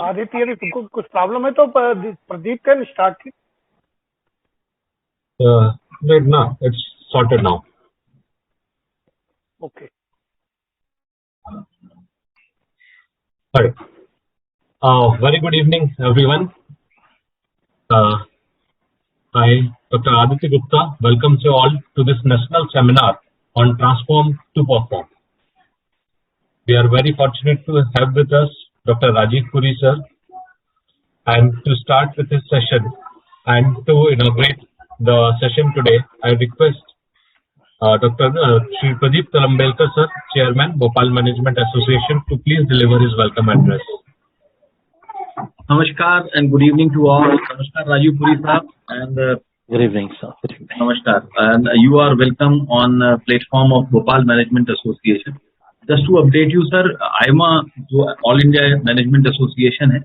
आदित्य, यदि तुमको कुछ प्रॉब्लम है तो Pradeep can start. Right now, it's sorted now. Okay. Right. Very good evening, everyone. I, Dr. Aditya Gupta, welcomes you all to this national seminar on Transform to Perform. We are very fortunate to have with us Dr. Rajiv Puri, sir. And to start with this session and to inaugurate the session today, I request Dr. Shri Pradeep Talambelkar, sir, Chairman, Bhopal Management Association, to please deliver his welcome address. Namaskar and good evening to all. Namaskar, Rajiv Puri sir, and good evening, sir. Good evening. Namaskar, and you are welcome on platform of Bhopal Management Association. Just to update you, sir, IMA जो All India Management Association है,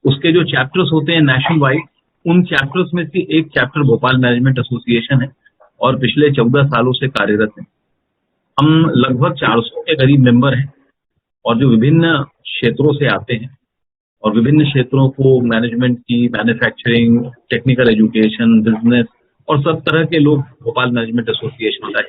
उसके जो chapters होते हैं national wide, उन chapters में से एक चैप्टर भोपाल मैनेजमेंट एसोसिएशन है और पिछले 14 सालों से कार्यरत है. हम लगभग 400 के करीब मेंबर हैं और जो विभिन्न क्षेत्रों से आते हैं और विभिन्न क्षेत्रों को मैनेजमेंट की, मैन्युफैक्चरिंग, टेक्निकल एजुकेशन, बिजनेस और सब तरह के लोग भोपाल मैनेजमेंट एसोसिएशन का है.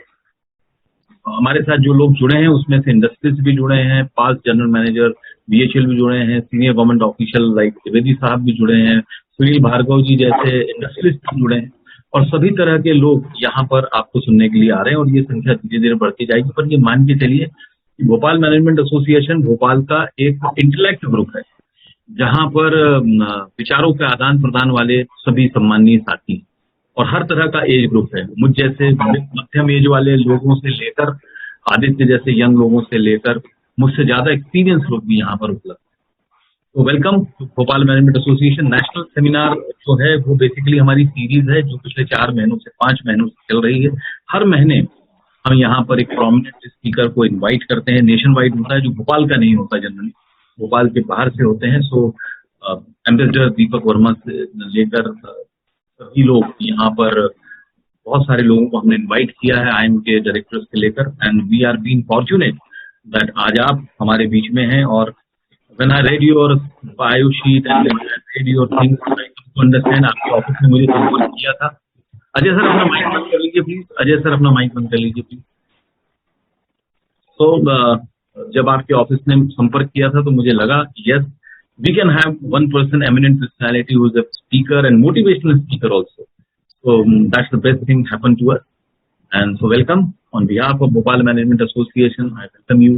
हमारे साथ जो लोग जुड़े हैं उसमें से इंडस्ट्रीज भी जुड़े हैं, पास जनरल मैनेजर बीएचएल भी जुड़े हैं, senior government official like Trivedi साहब भी जुड़े हैं, सुनील भार्गव जी जैसे इंडस्ट्रियलिस्ट भी जुड़े हैं और सभी तरह के लोग यहाँ पर आपको सुनने के लिए आ रहे हैं और ये संख्या धीरे धीरे बढ़ती जाएगी. पर ये मान के चलिए कि भोपाल मैनेजमेंट एसोसिएशन भोपाल का एक इंटेलेक्ट ग्रुप है जहाँ पर विचारों के आदान प्रदान वाले सभी सम्माननीय साथी हैं और हर तरह का एज ग्रुप है. मुझ जैसे मध्यम एज वाले लोगों से लेकर आदित्य जैसे यंग लोगों से लेकर मुझसे ज्यादा एक्सपीरियंस लोग भी यहाँ पर उपलब्ध. तो welcome Bhopal management association. National seminar जो है वो बेसिकली हमारी सीरीज है जो पिछले 4 महीनों से 5 महीनों से चल रही है. हर महीने हम यहाँ पर एक प्रोमिनेंट स्पीकर को इन्वाइट करते हैं. नेशन वाइड होता है, जो भोपाल का नहीं होता, जनरली भोपाल के बाहर से होते हैं. सो एम्बेसडर दीपक वर्मा से लेकर सभी लोग यहाँ पर बहुत सारे लोगों को हमने इनवाइट किया है आईएम के डायरेक्टर्स से लेकर. And we are being fortunate that आज आप हमारे बीच में हैं. और when I read your bio sheet and read your things to understand, आपके ऑफिस ने मुझे संपर्क किया था. अजय सर अपना माइक बंद कर लीजिए प्लीज. अजय सर अपना माइक बंद कर लीजिए प्लीज. तो जब आपके ऑफिस ने संपर्क किया था तो मुझे लगा yes, we can have one person, eminent personality, who is a speaker and motivational speaker also. So that's the best thing happened to us. And so welcome on behalf of Bhopal Management Association. I welcome you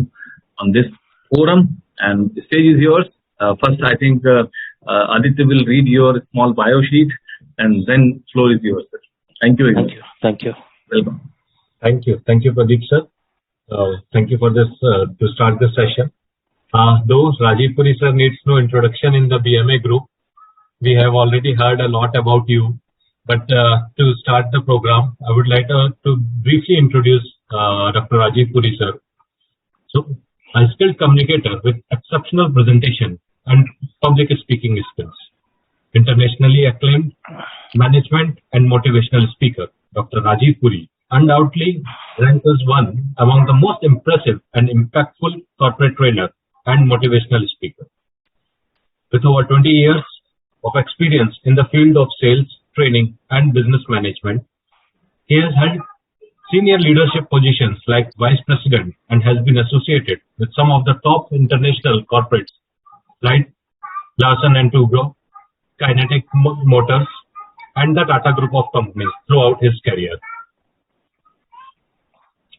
on this forum and the stage is yours. First, I think Aditya will read your small bio sheet and then floor is yours, sir. Thank you. Thank you. Thank you. Welcome. Thank you. Thank you, Pradeep sir. Thank you for this to start this session. Though Rajiv Puri sir needs no introduction in the BMA group, we have already heard a lot about you. But to start the program, I would like to briefly introduce Dr. Rajiv Puri sir. So, a skilled communicator with exceptional presentation and public speaking skills, internationally acclaimed management and motivational speaker, Dr. Rajiv Puri undoubtedly ranks as one among the most impressive and impactful corporate trainer and motivational speaker. With over 20 years of experience in the field of sales, training, and business management, he has held senior leadership positions like vice president and has been associated with some of the top international corporates like Larsen and Toubro, Kinetic Motors, and the Tata Group of companies throughout his career.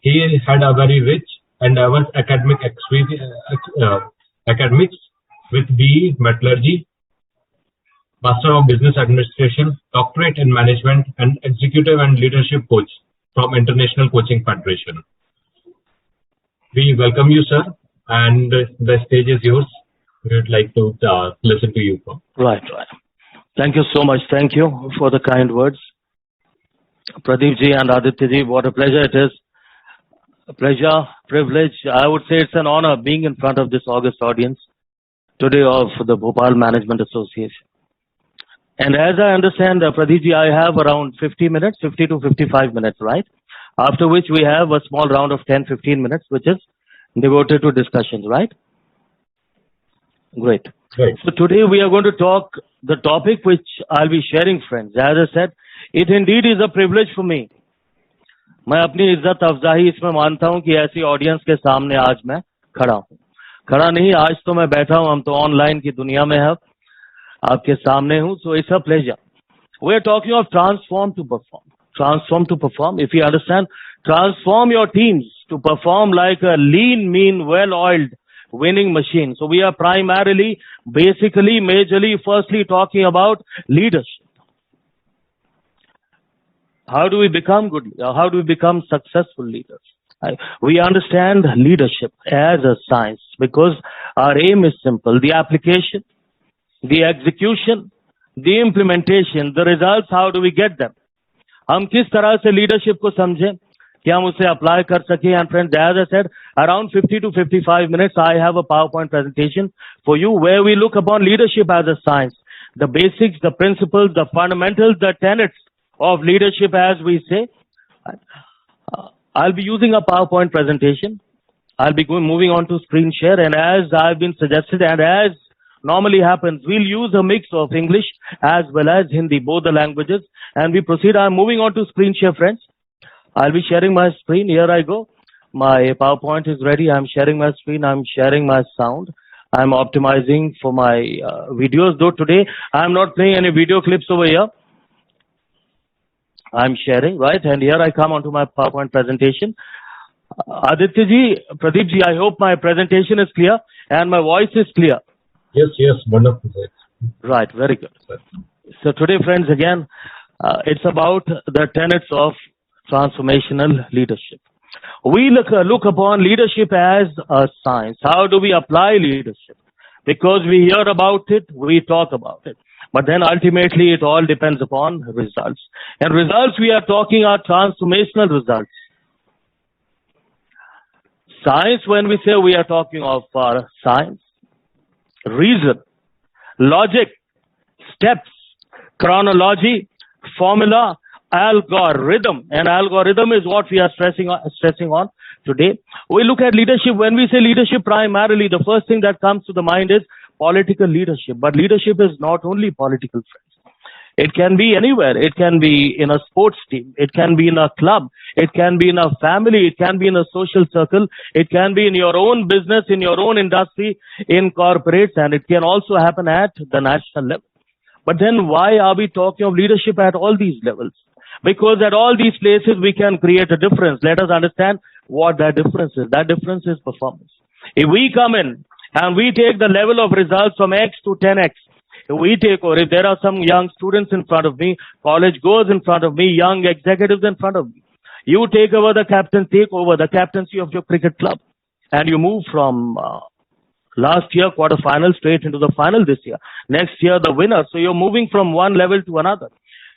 He had a very rich and diverse academic academics with BE Metallurgy, Master of Business Administration, Doctorate in Management, and Executive and Leadership Coach from International Coaching Federation. We welcome you, sir, and the stage is yours. We would like to listen to you. Right. Thank you so much. Thank you for the kind words. Pradeep ji and Aditya ji, what a pleasure it is. A pleasure, privilege. I would say it's an honor being in front of this august audience today of the Bhopal Management Association. And as I understand, Pradeep ji, I have around 50 minutes, 50 to 55 minutes, right? After which we have a small round of 10-15 minutes, which is devoted to discussions, right? Great. Right. So today we are going to talk the topic which I'll be sharing, friends. As I said, it indeed is a privilege for me. मैं अपनी इज्जत अफजाही इसमें मानता हूं कि ऐसी audience के सामने आज मैं खड़ा हूं. खड़ा नहीं, आज तो मैं बैठा हूं, हम तो ऑनलाइन की दुनिया में हैं, आपके सामने हूं. So it's a pleasure. We are talking of transform to perform. Transform to perform. If you understand, transform your teams to perform like a lean, mean, well-oiled winning machine. So we are primarily, basically, majorly, firstly talking about leadership. How do we become good? How do we become successful leaders? We understand leadership as a science because our aim is simple: the application, the execution, the implementation, the results. How do we get them? हम किस तरह से leadership को समझें कि हम उसे apply कर सकें? And friends, as I said, around 50 to 55 minutes, I have a PowerPoint presentation for you where we look upon leadership as a science, the basics, the principles, the fundamentals, the tenets of leadership, as we say. I'll be using a PowerPoint presentation. I'll be moving on to screen share, and as I've been suggested, and as normally happens, we'll use a mix of English as well as Hindi, both the languages, and we proceed. I'm moving on to screen share, friends. I'll be sharing my screen. Here I go. My PowerPoint is ready. I'm sharing my screen. I'm sharing my sound. I'm optimizing for my videos, though today I'm not playing any video clips over here. I'm sharing, right? And here I come onto my PowerPoint presentation. Aditya ji, Pradeep ji, I hope my presentation is clear and my voice is clear. Yes, wonderful. Right, very good. So today, friends, again, it's about the tenets of transformational leadership. We look upon leadership as a science. How do we apply leadership? Because we hear about it, we talk about it. But then ultimately it all depends upon results. And results we are talking are transformational results. Science, when we say, we are talking of science, reason, logic, steps, chronology, formula, algorithm. And algorithm is what we are stressing on today. We look at leadership. When we say leadership, primarily the first thing that comes to the mind is political leadership. But leadership is not only political, friends. It can be anywhere. It can be in a sports team. It can be in a club. It can be in a family. It can be in a social circle. It can be in your own business, in your own industry, in corporates, and it can also happen at the national level. But then why are we talking of leadership at all these levels? Because at all these places we can create a difference. Let us understand what that difference is. That difference is performance. If we come in and we take the level of results from X to 10X, we take, or if there are some young students in front of me, college goers in front of me, young executives in front of me, you take over the captaincy of your cricket club, and you move from last year quarterfinal straight into the final this year. Next year the winner. So you're moving from one level to another.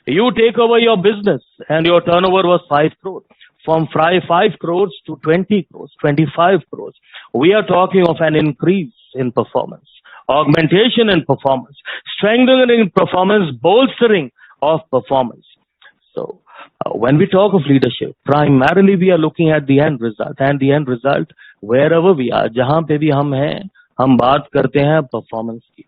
You take over your business and your turnover was 5 crores. From 5 crores to 20 crores, 25 crores. We are talking of an increase in performance, augmentation in performance, strengthening in performance, bolstering of performance. So when we talk of leadership, primarily we are looking at the end result, and the end result, wherever we are, जहां पे भी हम हैं, हम बात करते हैं performance की.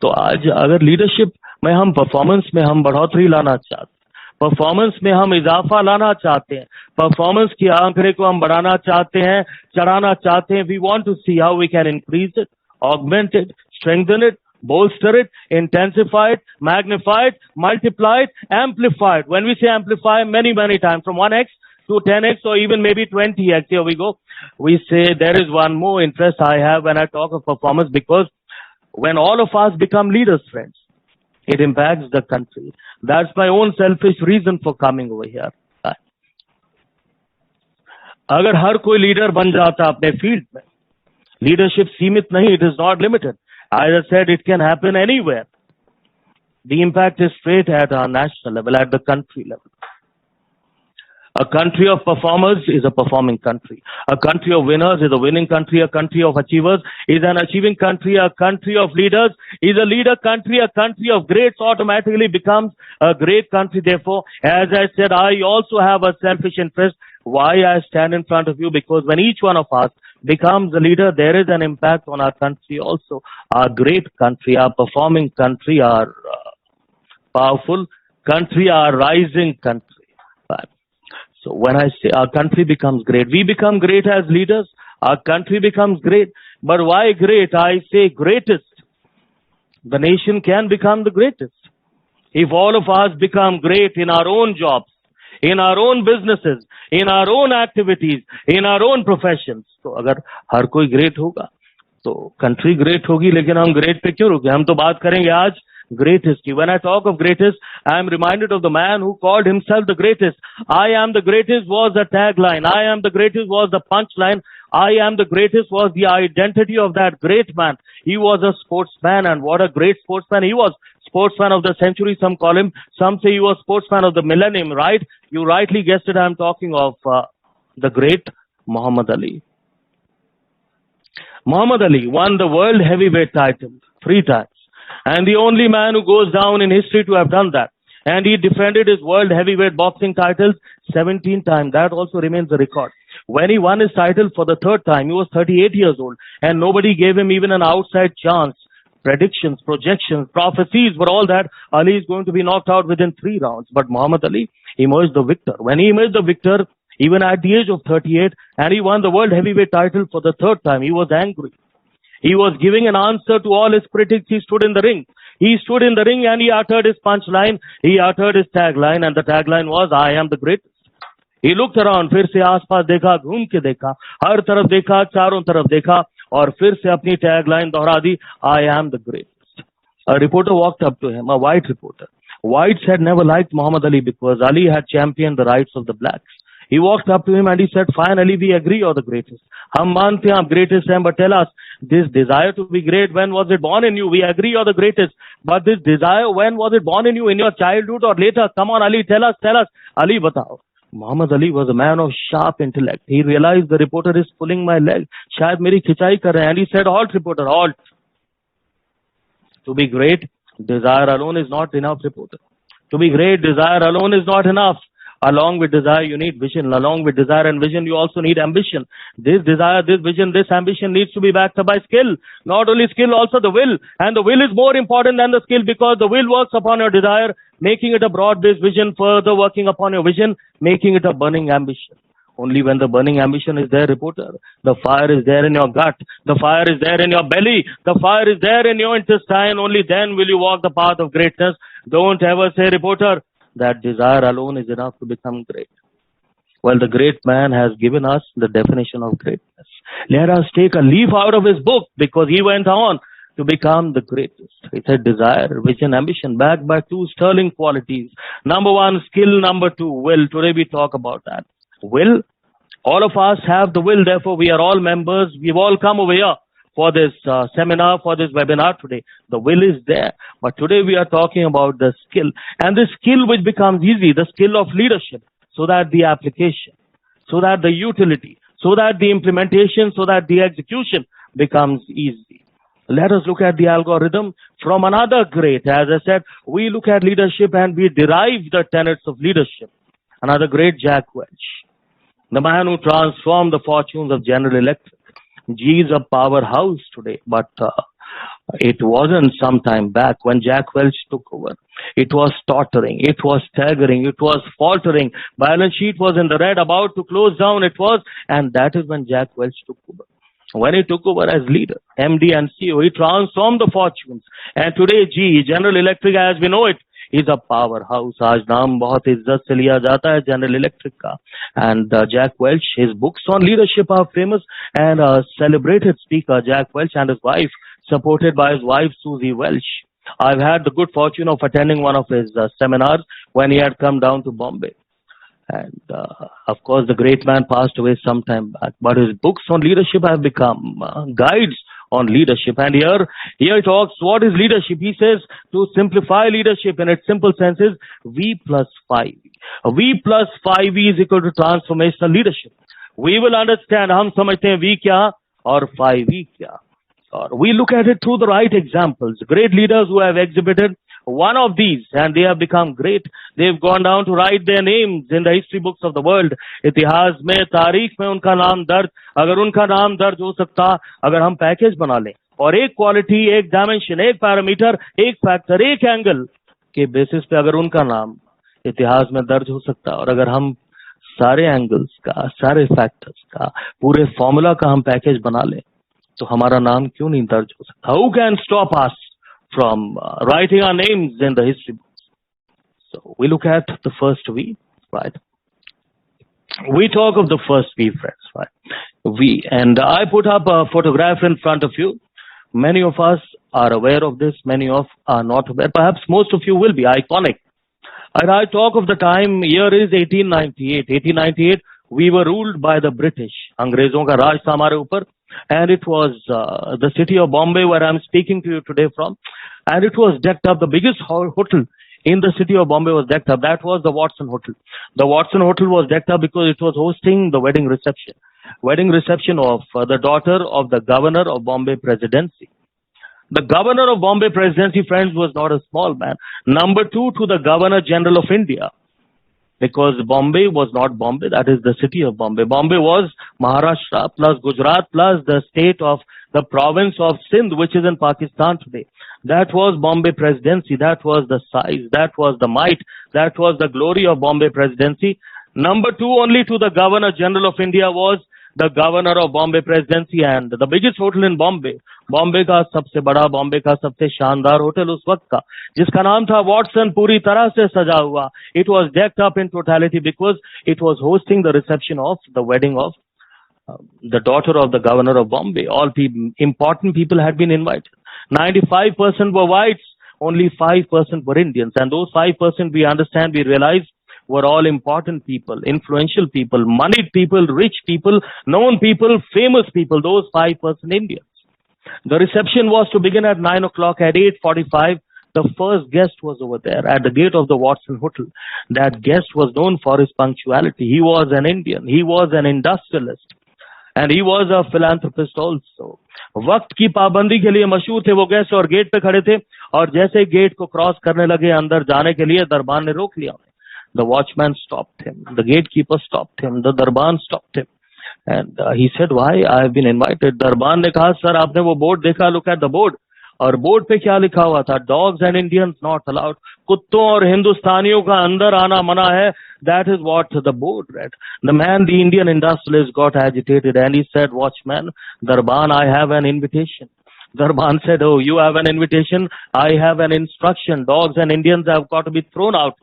तो आज अगर लीडरशिप में हम परफॉर्मेंस में हम बढ़ोतरी लाना चाहते हैं, परफॉर्मेंस में हम इजाफा लाना चाहते हैं, परफॉर्मेंस की आंकड़े को हम बढ़ाना चाहते हैं, चढ़ाना चाहते हैं, we want to see how we can increase it, augment it, strengthen it, bolster it, intensify it, magnify it, multiply it, amplify it. When we say amplify, many times, from 1x to 10x or even maybe 20x, here we go. We say there is one more interest I have when I talk of performance, because when all of us become leaders, friends, it impacts the country. That's my own selfish reason for coming over here. अगर हर कोई leader बन जाता अपने field में, leadership सीमित नहीं, it is not limited. As I said, it can happen anywhere. The impact is straight at our national level, at the country level. A country of performers is a performing country. A country of winners is a winning country. A country of achievers is an achieving country. A country of leaders is a leader country. A country of greats automatically becomes a great country. Therefore, as I said, I also have a selfish interest. Why I stand in front of you? Because when each one of us becomes a leader, there is an impact on our country also. Our great country, our performing country, our powerful country, our rising country. Right. So when I say our country becomes great, we become great as leaders. Our country becomes great. But why great? I say greatest. The nation can become the greatest. If all of us become great in our own jobs, in our own businesses, in our own activities, in our own professions, तो अगर हर कोई great होगा, तो country great होगी, लेकिन हम great पे क्यों रुके? हम तो बात करेंगे आज greatest की. When I talk of greatest, I am reminded of the man who called himself the greatest. I am the greatest was the tagline. I am the greatest was the punchline. I am the greatest was the identity of that great man. He was a sportsman, and what a great sportsman he was. Sportsman of the century, some call him. Some say he was sportsman of the millennium, right? You rightly guessed it. I am talking of the great Muhammad Ali. Muhammad Ali won the world heavyweight title 3 times. And the only man who goes down in history to have done that. And he defended his world heavyweight boxing titles 17 times. That also remains a record. When he won his title for the 3rd time, he was 38 years old. And nobody gave him even an outside chance. Predictions, projections, prophecies were all that Ali is going to be knocked out within 3 rounds. But Muhammad Ali emerged the victor. When he emerged the victor, even at the age of 38, and he won the world heavyweight title for the 3rd time, he was angry. He was giving an answer to all his critics. He stood in the ring. He stood in the ring and he uttered his punchline. He uttered his tagline, and the tagline was, I am the greatest. He looked around, फिर से आसपास देखा, घूम के देखा, हर तरफ देखा, चारों तरफ देखा, और फिर से अपनी tagline दोहरा दी, I am the greatest. A reporter walked up to him, a white reporter. Whites had never liked Muhammad Ali because Ali had championed the rights of the blacks. He walked up to him and he said, finally we agree you're the greatest. हम मानते हैं आप greatest हैं, but tell us, this desire to be great, when was it born in you? We agree you're the greatest, but this desire, when was it born in you? In your childhood or later? Come on, Ali, tell us. Ali, batao. Muhammad Ali was a man of sharp intellect. He realized the reporter is pulling my leg. शायद मेरी खिंचाई कर रहे हैं. And he said, halt, reporter, halt. To be great, desire alone is not enough, reporter. To be great, desire alone is not enough. Along with desire, you need vision. Along with desire and vision, you also need ambition. This desire, this vision, this ambition needs to be backed up by skill. Not only skill, also the will. And the will is more important than the skill, because the will works upon your desire, making it a broad-based vision, further working upon your vision, making it a burning ambition. Only when the burning ambition is there, reporter, the fire is there in your gut, the fire is there in your belly, the fire is there in your intestine, only then will you walk the path of greatness. Don't ever say, reporter, that desire alone is enough to become great. Well, the great man has given us the definition of greatness. Let us take a leaf out of his book, because he went on to become the greatest. He said desire, vision, ambition, backed by 2 sterling qualities. Number 1, skill. Number 2, will. Today we talk about that. Will. All of us have the will, therefore we are all members. We've all come over here for this seminar, for this webinar today. The will is there. But today we are talking about the skill. And the skill which becomes easy, the skill of leadership, so that the application, so that the utility, so that the implementation, so that the execution becomes easy. Let us look at the algorithm from another great. As I said, we look at leadership and we derive the tenets of leadership. Another great, Jack Welch, the man who transformed the fortunes of General Electric. G is a powerhouse today, but it wasn't some time back when Jack Welch took over. It was tottering, it was staggering, it was faltering. Balance sheet was in the red, about to close down it was, and that is when Jack Welch took over. When he took over as leader, MD and CEO, he transformed the fortunes. And today GE, General Electric as we know it, is a powerhouse. आज नाम बहुत इज्जत से लिया जाता है General Electric का. And Jack Welch, his books on leadership are famous, and a celebrated speaker, Jack Welch, and his wife, supported by his wife, Susie Welch. I've had the good fortune of attending one of his seminars when he had come down to Bombay. And of course, the great man passed away some time back. But his books on leadership have become guides on leadership. And here he talks, what is leadership? He says, to simplify leadership in its simple sense is V plus 5. V plus 5E is equal to transformational leadership. We will understand, हम समझते हैं V क्या और 5E क्या. Or we look at it through the right examples. Great leaders who have exhibited one of these and they have become great. They've gone down to write their names in the history books of the world. इतिहास में, तारीख में उनका नाम दर्ज. अगर उनका नाम दर्ज हो सकता, अगर हम पैकेज बना लें और एक क्वालिटी, एक डायमेंशन, एक पैरामीटर, एक फैक्टर, एक एंगल के बेसिस पे अगर उनका नाम इतिहास में दर्ज हो सकता, और अगर हम सारे एंगल्स का, सारे फैक्टर्स का, पूरे फॉर्मूला का हम पैकेज बना लें, तो हमारा नाम क्यों नहीं दर्ज हो सकता? Who can stop us from writing our names in the history books? So we look at the first V, right? We talk of the first V, friends, right? V, and I put up a photograph in front of you. Many of us are aware of this, many of are not aware. Perhaps most of you will be. Iconic. And I talk of the time, year is 1898. 1898, we were ruled by the British. अंग्रेजों का राज था हमारे ऊपर. And it was the city of Bombay where I'm speaking to you today from. And it was decked up. The biggest hotel in the city of Bombay was decked up. That was the Watson Hotel. The Watson Hotel was decked up because it was hosting the wedding reception. Wedding reception of the daughter of the governor of Bombay Presidency. The governor of Bombay Presidency, friends, was not a small man. Number 2 to the Governor General of India. Because Bombay was not Bombay, that is the city of Bombay. Bombay was Maharashtra plus Gujarat plus the state of the province of Sindh, which is in Pakistan today. That was Bombay Presidency. That was the size. That was the might. That was the glory of Bombay Presidency. Number 2 only to the Governor General of India was the Governor of Bombay Presidency, and the biggest hotel in Bombay. Bombay का सबसे बड़ा, बॉम्बे का सबसे शानदार hotel उस वक्त का, जिसका नाम था वॉटसन, पूरी तरह से सजा हुआ. It was decked up in totality because it was hosting the reception of the wedding of the daughter of the governor of Bombay. All important people had been invited. 95% were whites, only 5% were Indians. And those 5% we understand, we realize, were all important people, influential people, moneyed people, rich people, known people, famous people, those 5% Indians. The reception was to begin at 9 o'clock. At 8:45, the first guest was over there at the gate of the Watson Hotel. That guest was known for his punctuality. He was an Indian. He was an industrialist. And he was a philanthropist also. वक्त की पाबंदी के लिए मशहूर थे वो guest, और gate पे खड़े थे, और जैसे गेट को क्रॉस करने लगे अंदर जाने के लिए, दरबान ने रोक लिया उन्हें. The watchman stopped him. The gatekeeper stopped him. The darban stopped him. And he said, why? I have been invited. दरबान ने कहा, सर आपने वो बोर्ड देखा? Look at the board. और बोर्ड पे क्या लिखा हुआ था? Dogs and Indians not allowed. कुत्तों और हिंदुस्तानियों का अंदर आना मना है. That is what the board read. The man, the Indian industrialist, got agitated and he said, watchman, Darban, I have an invitation. Darban said, oh, you have an invitation? I have an instruction. Dogs and Indians have got to be thrown out.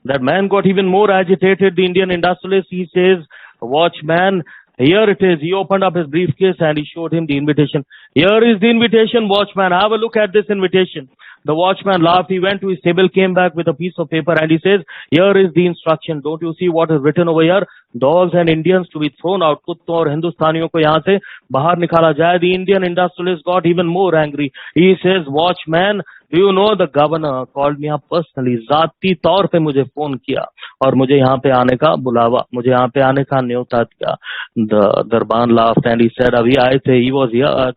That man got even more agitated, the Indian industrialist. He says, watchman, here it is. He opened up his briefcase and he showed him the invitation. Here is the invitation, watchman. Have a look at this invitation. The watchman laughed. He went to his table, came back with a piece of paper, and he says, here is the instruction. Don't you see what is written over here? Dogs and Indians to be thrown out. कुत्तों और हिंदुस्तानियों को यहाँ से बाहर निकाला जाए. The Indian industrialist got even more angry. He says, watchman, do you know the governor called me up personally? जाती तौर पे मुझे फोन किया और मुझे यहाँ पे आने का बुलावा, मुझे यहाँ पे आने का न्योता दिया. The Darban laughed and he said, अभी आए थे. He was here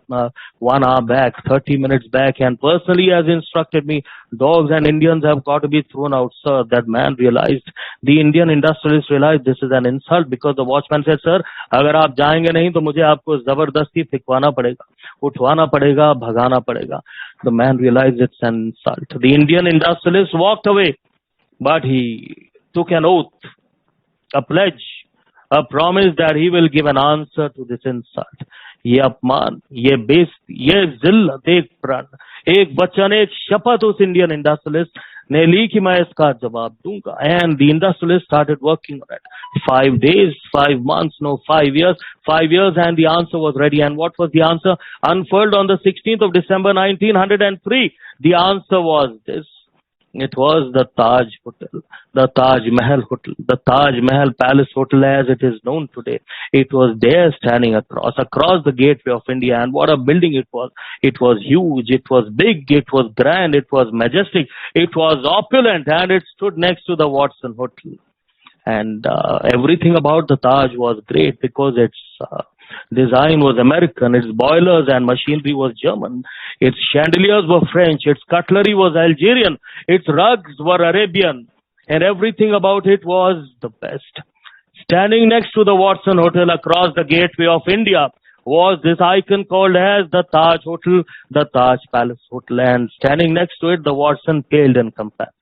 1 hour back, 30 minutes back, and personally has instructed me, dogs and Indians have got to be thrown out, sir. That man realized, the Indian industrialist realized this is an insult, because the watchman said, sir, अगर आप जाएंगे नहीं तो मुझे आपको जबरदस्ती फिकवाना पड़ेगा, उठवाना पड़ेगा, भगाना पड़ेगा. The man realized it's an insult. The Indian industrialist walked away, but he took an oath, a pledge, a promise that he will give an answer to this insult. ये अपमान, ये बेइज्जती, ये जिल्लत, एक प्रण, एक वचन, एक शपथ उस इंडियन इंडस्ट्रियलिस्ट ने ली कि मैं इसका जवाब दूंगा. And the industrialist started working on it. 5 days, 5 months, no, 5 years, 5 years, and the answer was ready. And what was the answer? Unfurled on the 16th of December 1903. The answer was this. It was the Taj Hotel, the Taj Mahal Hotel, the Taj Mahal Palace Hotel as it is known today. It was there standing across the gateway of India, and what a building it was. It was huge, it was big, it was grand, it was majestic, it was opulent, and it stood next to the Watson Hotel. and everything about the Taj was great because its design was American, its boilers and machinery was German, its chandeliers were French, its cutlery was Algerian, its rugs were Arabian, and everything about it was the best. Standing next to the Watson Hotel across the gateway of India was this icon called as the Taj Hotel, the Taj Palace Hotel, and standing next to it, the Watson paled in comparison.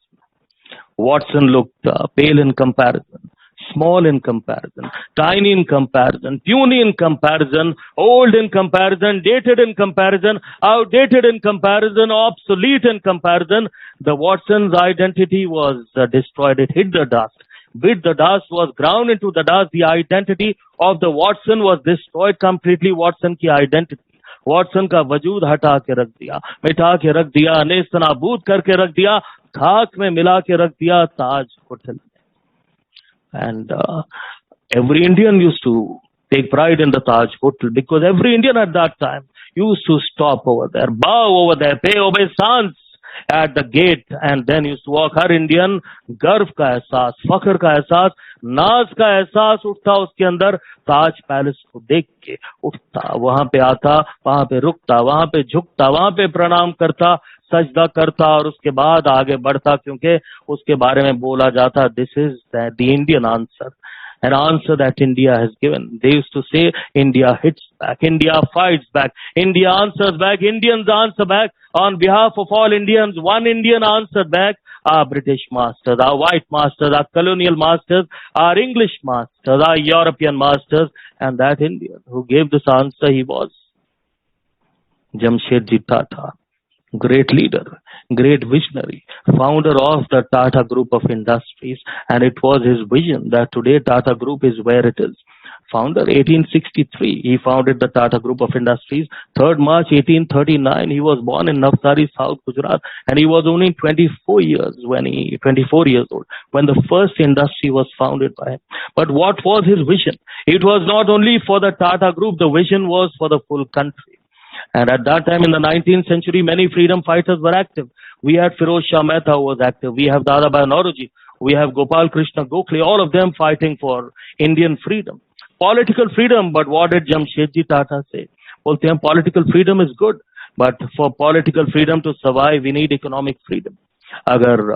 Watson looked pale in comparison, small in comparison, tiny in comparison, puny in comparison, old in comparison, dated in comparison, outdated in comparison, obsolete in comparison. The Watson's identity was destroyed. It hit the dust. Bit the dust, was ground into the dust. The identity of the Watson was destroyed completely. Watson की identity, Watson का वजूद हटा के रख दिया, मिटा के रख दिया, नेस्त नाबूद करके रख दिया, खाक में मिला के रख दिया ताज hotel. And every Indian used to take pride in the Taj Hotel because every Indian at that time used to stop over there, bow over there, pay obeisance at the gate, and then used to walk. Her Indian गर्व का एहसास, फख्र का एहसास, नाज का एहसास उठता उसके अंदर. ताज पैलेस को देख के उठता, वहां पे आता, वहां पे रुकता, वहां पे झुकता, वहां पे प्रणाम करता, सजदा करता और उसके बाद आगे बढ़ता, क्योंकि उसके बारे में बोला जाता, this is the Indian answer, an answer that India has given. They used to say, India hits back, India fights back, India answers back, Indians answer back. On behalf of all Indians, one Indian answered back, our British masters, our white masters, our colonial masters, our English masters, our European masters, and that Indian who gave this answer, he was Jamshedji Tata. Great leader, great visionary, founder of the Tata Group of Industries, and it was his vision that today Tata Group is where it is. Founder 1863, he founded the Tata Group of Industries. 3rd March 1839, he was born in Navsari, South Gujarat, and he was only 24 years old when the first industry was founded by him. But what was his vision? It was not only for the Tata Group, the vision was for the full country. And at that time in the 19th century, many freedom fighters were active. We had Firoz Shah Mehta who was active. We have Dadabhai Naoroji. We have Gopal Krishna Gokhale, all of them fighting for Indian freedom. Political freedom, but what did Jamshedji Tata say? बोलते हैं political freedom is good, but for political freedom to survive, we need economic freedom. अगर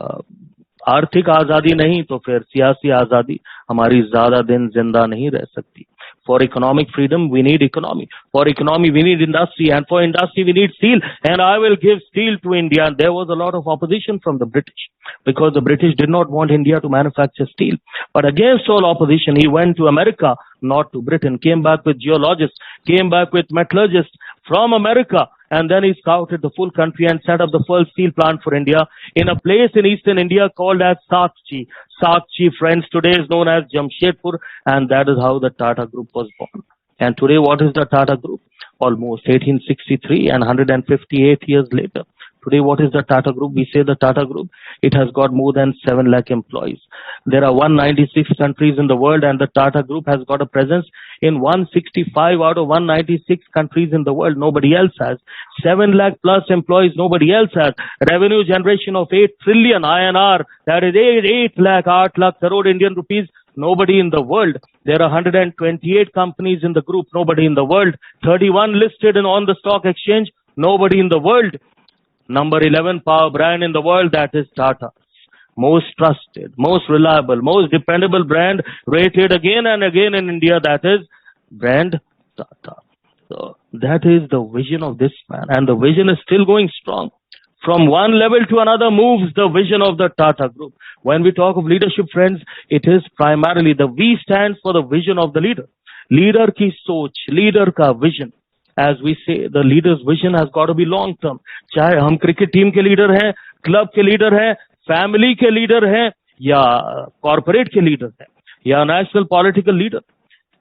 आर्थिक आजादी नहीं तो फिर सियासी आजादी हमारी ज्यादा दिन जिंदा नहीं रह सकती. For economic freedom, we need economy. For economy, we need industry. And for industry, we need steel. And I will give steel to India. And there was a lot of opposition from the British because the British did not want India to manufacture steel. But against all opposition, he went to America, not to Britain, came back with geologists, came back with metallurgists from America. And then he scouted the full country and set up the first steel plant for India in a place in eastern India called as Sakchi. Sakchi, friends, today is known as Jamshedpur, and that is how the Tata Group was born. And today, what is the Tata Group? Almost 1863 and 158 years later. Today, what is the Tata Group? We say the Tata Group, it has got more than 7 lakh employees. There are 196 countries in the world, and the Tata Group has got a presence in 165 out of 196 countries in the world. Nobody else has. 7 lakh plus employees, nobody else has. Revenue generation of 8 trillion INR, that is 8 lakh crore Indian rupees. Nobody in the world. There are 128 companies in the group. Nobody in the world. 31 listed on the stock exchange. Nobody in the world. Number 11 power brand in the world, that is Tata. Most trusted, most reliable, most dependable brand, rated again and again in India, that is brand Tata. So that is the vision of this man, and the vision is still going strong. From one level to another moves the vision of the Tata Group. When we talk of leadership, friends, it is primarily the V stands for the vision of the leader. Leader ki soch, leader ka vision. As we say, the leader's vision has got to be long term. चाहे हम cricket team के leader हैं, club के leader हैं, family के leader हैं, या corporate के लीडर हैं, या national political leader,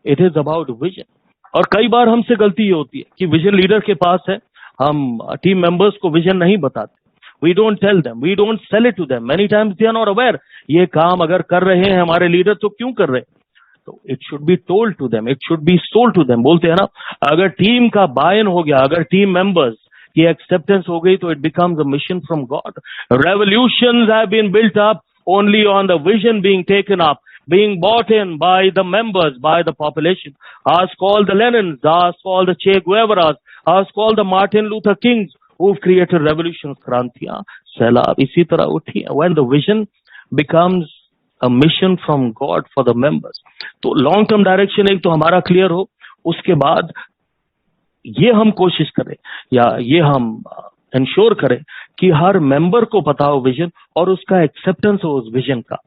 it is about vision. और कई बार हमसे गलती ये होती है कि विजन लीडर के पास है, हम टीम मेंबर्स को विजन नहीं बताते. We don't tell them, we don't sell it to them. Many times they are not aware. ये काम अगर कर रहे हैं हमारे लीडर तो क्यों कर रहे हैं? तो it should be told to them, it should be sold to them. बोलते हैं ना, अगर टीम का बाय इन हो गया, अगर टीम मेंबर्स की एक्सेप्टेंस हो गई तो it becomes a mission from God. Revolutions have been built up only on the vision being taken up. being bought in by the members, by the population. Ask all the Lenins, ask all the Che Guevaras, ask all the Martin Luther Kings who've created revolutions, krantiyan, sailab, isi tarah uthi. When the vision becomes a mission from God for the members, तो long term direction एक तो हमारा clear हो, उसके बाद ये हम कोशिश करें या ये हम इंश्योर करें कि हर मेंबर को पता हो विजन और उसका एक्सेप्टेंस हो उस विजन का.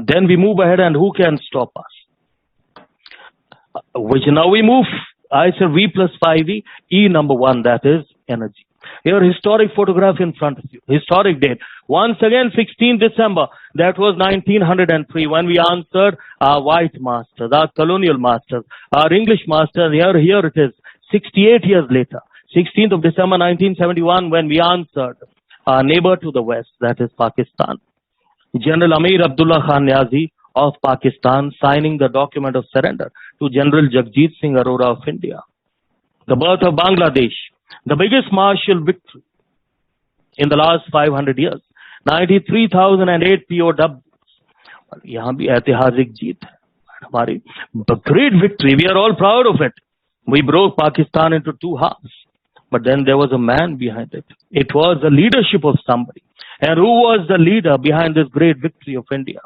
Then we move ahead, and who can stop us? Which now we move, I said V plus 5E, E number 1, that is energy. Here, historic photograph in front of you, historic date. Once again, 16 December, that was 1903, when we answered our white masters, our colonial masters, our English masters. Here it is, 68 years later, 16th of December 1971, when we answered our neighbor to the west, that is Pakistan. General Amir Abdullah Khan Niazi of Pakistan signing the document of surrender to General Jagjit Singh Arora of India. The birth of Bangladesh, the biggest martial victory in the last 500 years. 93,008 POWs. यहाँ भी ऐतिहासिक जीत है हमारी. The great victory. We are all proud of it. We broke Pakistan into two halves. But then there was a man behind it. It was the leadership of somebody. And who was the leader behind this great victory of India?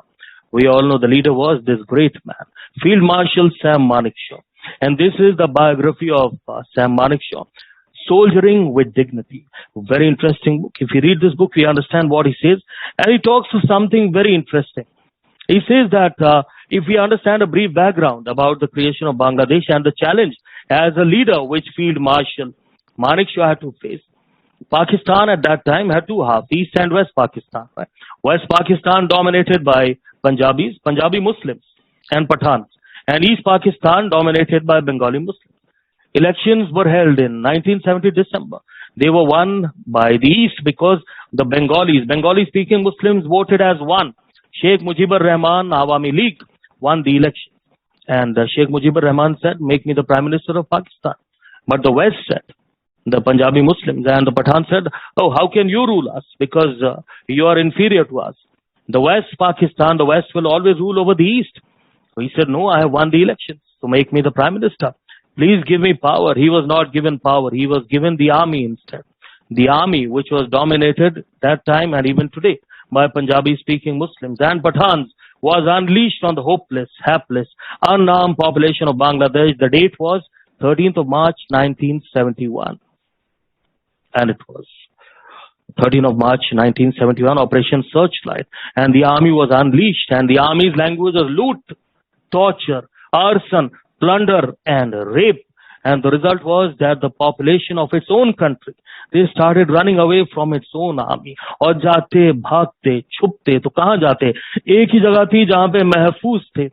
We all know the leader was this great man, Field Marshal Sam Manekshaw. And this is the biography of Sam Manekshaw, Soldiering with Dignity. Very interesting book. If you read this book, we understand what he says. And he talks to something very interesting. He says that if we understand a brief background about the creation of Bangladesh and the challenge as a leader which Field Marshal Manekshaw had to face, Pakistan at that time had two halves, East and West Pakistan. Right? West Pakistan dominated by Punjabis, Punjabi Muslims and Pathans, and East Pakistan dominated by Bengali Muslims. Elections were held in 1970 December. They were won by the East because the Bengali-speaking Muslims voted as one. Sheikh Mujibur Rahman, Awami League, won the election. And Sheikh Mujibur Rahman said, make me the Prime Minister of Pakistan. But the West said, the Punjabi Muslims and the Pathan said, oh, how can you rule us? Because you are inferior to us. The West Pakistan, the West will always rule over the East. So he said, no, I have won the elections. So make me the Prime Minister. Please give me power. He was not given power. He was given the army instead. The army, which was dominated that time and even today by Punjabi-speaking Muslims and Pathans, was unleashed on the hopeless, hapless, unarmed population of Bangladesh. The date was 13th of March, 1971. And it was 13th of March 1971, Operation Searchlight. And the army was unleashed. And the army's language was loot, torture, arson, plunder, and rape. And the result was that the population of its own country, they started running away from its own army. और जाते, भागते, छुपते, तो कहाँ जाते? एक ही जगह थी जहाँ पे महफूज थे,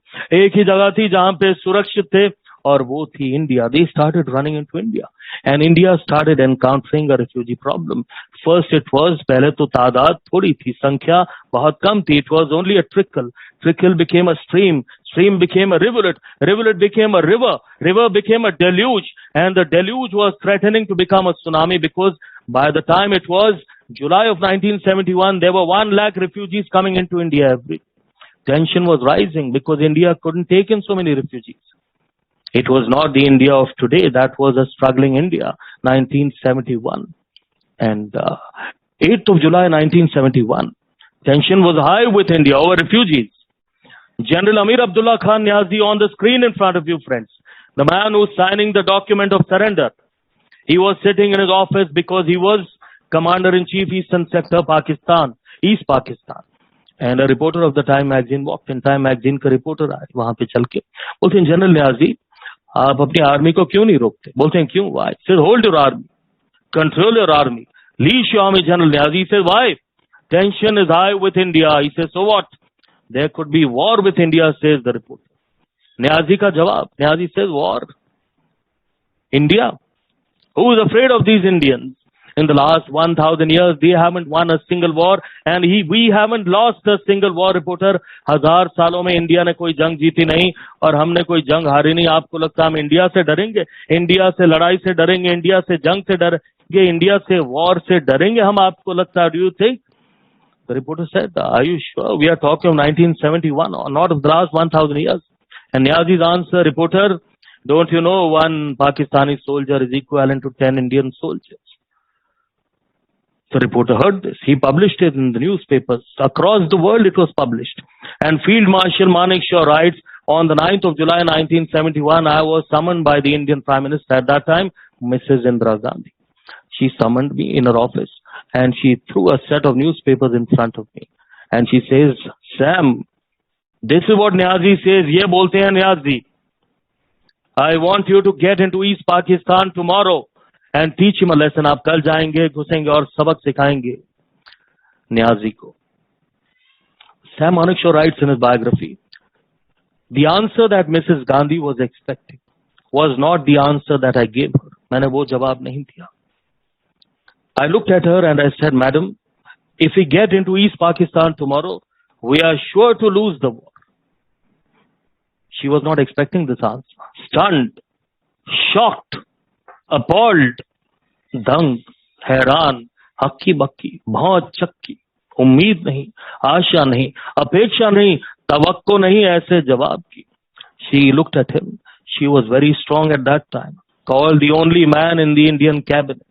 एक ही जगह थी जहाँ पे सुरक्षित थे, और वो थी India. They started running into India. And India started encountering a refugee problem. First it was, पहले तो तादाद थोड़ी थी, संख्या बहुत कम थी. It was only a trickle. Trickle became a stream. Stream became a rivulet. Rivulet became a river. River became a deluge. And the deluge was threatening to become a tsunami because by the time it was July of 1971, there were 1 lakh refugees coming into India every day. Tension was rising because India couldn't take in so many refugees. It was not the India of today. That was a struggling India, 1971. And 8th of July, 1971, tension was high with India over refugees. General Amir Abdullah Khan Niazi on the screen in front of you, friends. The man who's signing the document of surrender. He was sitting in his office because he was Commander-in-Chief Eastern Sector, Pakistan, East Pakistan. And a reporter of the Time magazine walked in. Time magazine का reporter आए वहाँ पे चल के बोलते हैं general Niazi आप अपनी आर्मी को क्यों नहीं रोकते? बोलते हैं क्यों? Why? He says hold your army, control your army, leash your army. General Niazi says why? Tension is high with India. He says so what? There could be war with India, says the reporter. Niazi का जवाब, Niazi says war. India? Who is afraid of these Indians? In the last 1,000 years, they haven't won a single war, and we haven't lost a single war. Reporter, 1000 सालों में India ने कोई जंग जीती नहीं और हमने कोई जंग हारी नहीं. आपको लगता है हम इंडिया से डरेंगे? इंडिया से लड़ाई से डरेंगे? इंडिया से जंग से डरेंगे? इंडिया से वॉर से डरेंगे हम? आपको लगता है? Do you think? The reporter said, are you sure we are talking of 1971 or not of the last 1000 years? And Niazi's answer, reporter, don't you know one Pakistani soldier is equivalent to 10 Indian soldiers? The reporter heard this. He published it in the newspapers. Across the world it was published. And Field Marshal Manekshaw writes, on the 9th of July 1971, I was summoned by the Indian Prime Minister at that time, Mrs. Indira Gandhi. She summoned me in her office and she threw a set of newspapers in front of me. And she says, Sam, this is what Niazi says. Ye bolte hain Niazi. I want you to get into East Pakistan tomorrow and teach him a lesson. आप कल जाएंगे, घुसेंगे और सबक सिखाएंगे Niazi को. Sam Manekshaw writes in his biography, the answer that Mrs. Gandhi was expecting was not the answer that I gave her. मैंने वो जवाब नहीं दिया. I looked at her and I said, Madam, if we get into East Pakistan tomorrow, we are sure to lose the war. She was not expecting this answer. Stunned, shocked, appalled, दंग, हैरान, हक्की बक्की, बहुत चक्की, उम्मीद नहीं, आशा नहीं, अपेक्षा नहीं, तवक्को नहीं, ऐसे जवाब की. She looked at him. She was very strong at that time, called the only man in the Indian cabinet.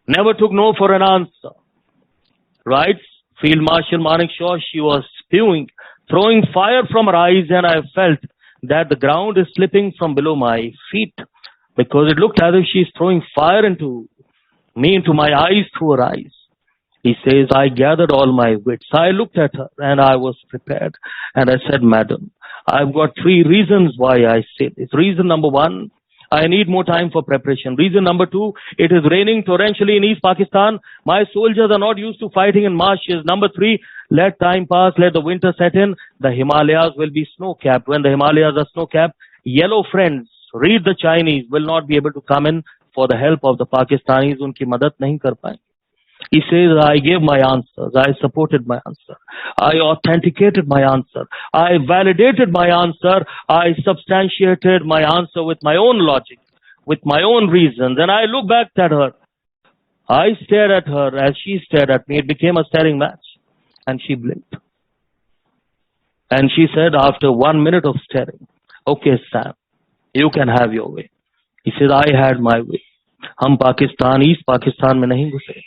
Never took no for an answer. Writes Field Marshal Manekshaw, she was spewing, throwing fire from her eyes, and I felt that the ground is slipping from below my feet because it looked as if she's throwing fire into me, into my eyes, through her eyes. He says, I gathered all my wits. I looked at her and I was prepared. And I said, Madam, I've got 3 reasons why I say this. Reason number 1, I need more time for preparation. Reason number 2, it is raining torrentially in East Pakistan. My soldiers are not used to fighting in marshes. Number 3, let time pass, let the winter set in. The Himalayas will be snow-capped. When the Himalayas are snow-capped, yellow friends, read the Chinese, will not be able to come in for the help of the Pakistanis. Unki madad nahi kar payenge. He says, I gave my answers. I supported my answer. I authenticated my answer. I validated my answer. I substantiated my answer with my own logic, with my own reasons. And I looked back at her. I stared at her as she stared at me. It became a staring match. And she blinked. And she said, after 1 minute of staring, okay, Sam, you can have your way. He said, I had my way. Hum Pakistan, East Pakistan mein nahi ghuse.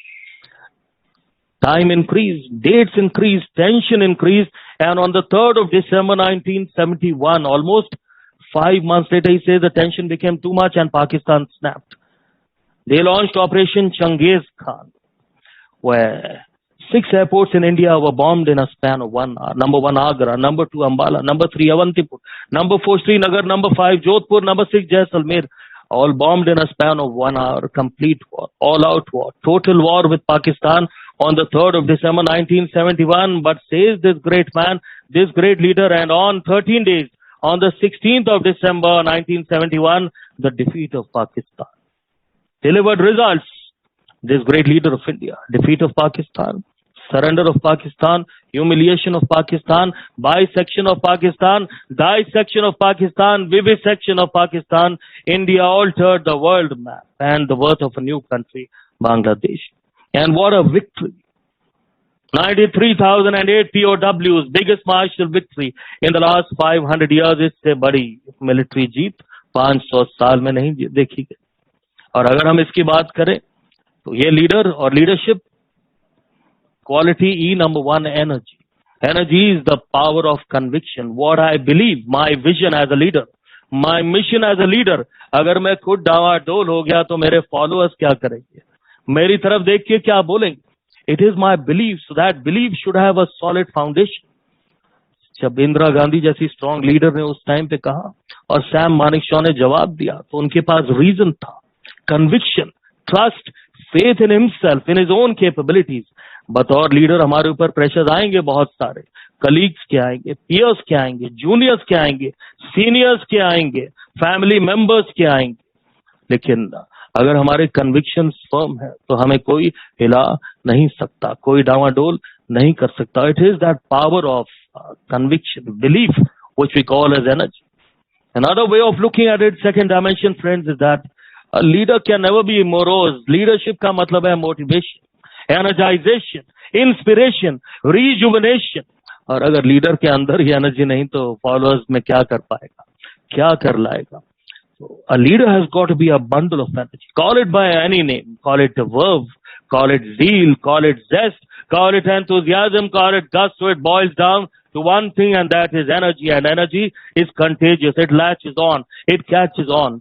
Time increased, dates increased, tension increased, and on the 3rd of December 1971, almost 5 months later, he says the tension became too much and Pakistan snapped. They launched Operation Changiz Khan, where 6 airports in India were bombed in a span of 1 hour. Number 1, Agra. Number 2, Ambala. Number 3, Avantipur. Number 4, Srinagar. Number 5, Jodhpur. Number 6, Jaisalmer. All bombed in a span of 1 hour. Complete war. All-out war. Total war with Pakistan on the 3rd of December 1971. But says this great man, this great leader, and on 13 days, on the 16th of December 1971, the defeat of Pakistan. Delivered results. This great leader of India, defeat of Pakistan, surrender of Pakistan, humiliation of Pakistan, bisection of Pakistan, dissection of Pakistan, vivisection of Pakistan. India altered the world map and the birth of a new country, Bangladesh. And what a victory. 93,008 POWs, biggest martial victory in the last 500 years. इससे बड़ी military जीत 500 साल में नहीं देखी गई. और अगर हम इसकी बात करें तो ये लीडर और leadership quality E number 1, energy. Energy is the power of conviction. What I believe, my vision as a leader, my mission as a leader. अगर मैं खुद डावाडोल हो गया तो मेरे followers क्या करेंगे? मेरी तरफ देख के क्या बोलेंगे? It is my belief, so that belief should have a solid foundation. जब इंदिरा गांधी जैसी स्ट्रॉन्ग लीडर ने उस टाइम पे कहा और सैम मानेकशॉ ने जवाब दिया तो उनके पास रीजन था, conviction, trust, faith in himself, in his own capabilities. बतौर लीडर हमारे ऊपर प्रेशर आएंगे बहुत सारे. कलीग्स के आएंगे, पीयर्स के आएंगे, जूनियर्स के आएंगे, सीनियर्स के आएंगे, फैमिली मेंबर्स के आएंगे. लेकिन अगर हमारे कन्विक्शन फर्म है तो हमें कोई हिला नहीं सकता, कोई डावाडोल नहीं कर सकता. It is that power of conviction, belief, which we call as energy. Another way of looking at it, second dimension, friends, is that a leader can never be morose. Leadership का मतलब है motivation. एनर्जाइजेशन, inspiration, rejuvenation. और अगर leader के अंदर ही energy नहीं तो followers में क्या कर पाएगा, क्या कर लाएगा? So a leader has got to be a bundle of energy. Call it by any name. Call it a verve, call it zeal, call it zest, call it enthusiasm, call it gust. So it boils down to one thing, and that is energy. And energy is contagious. It latches on. It catches on.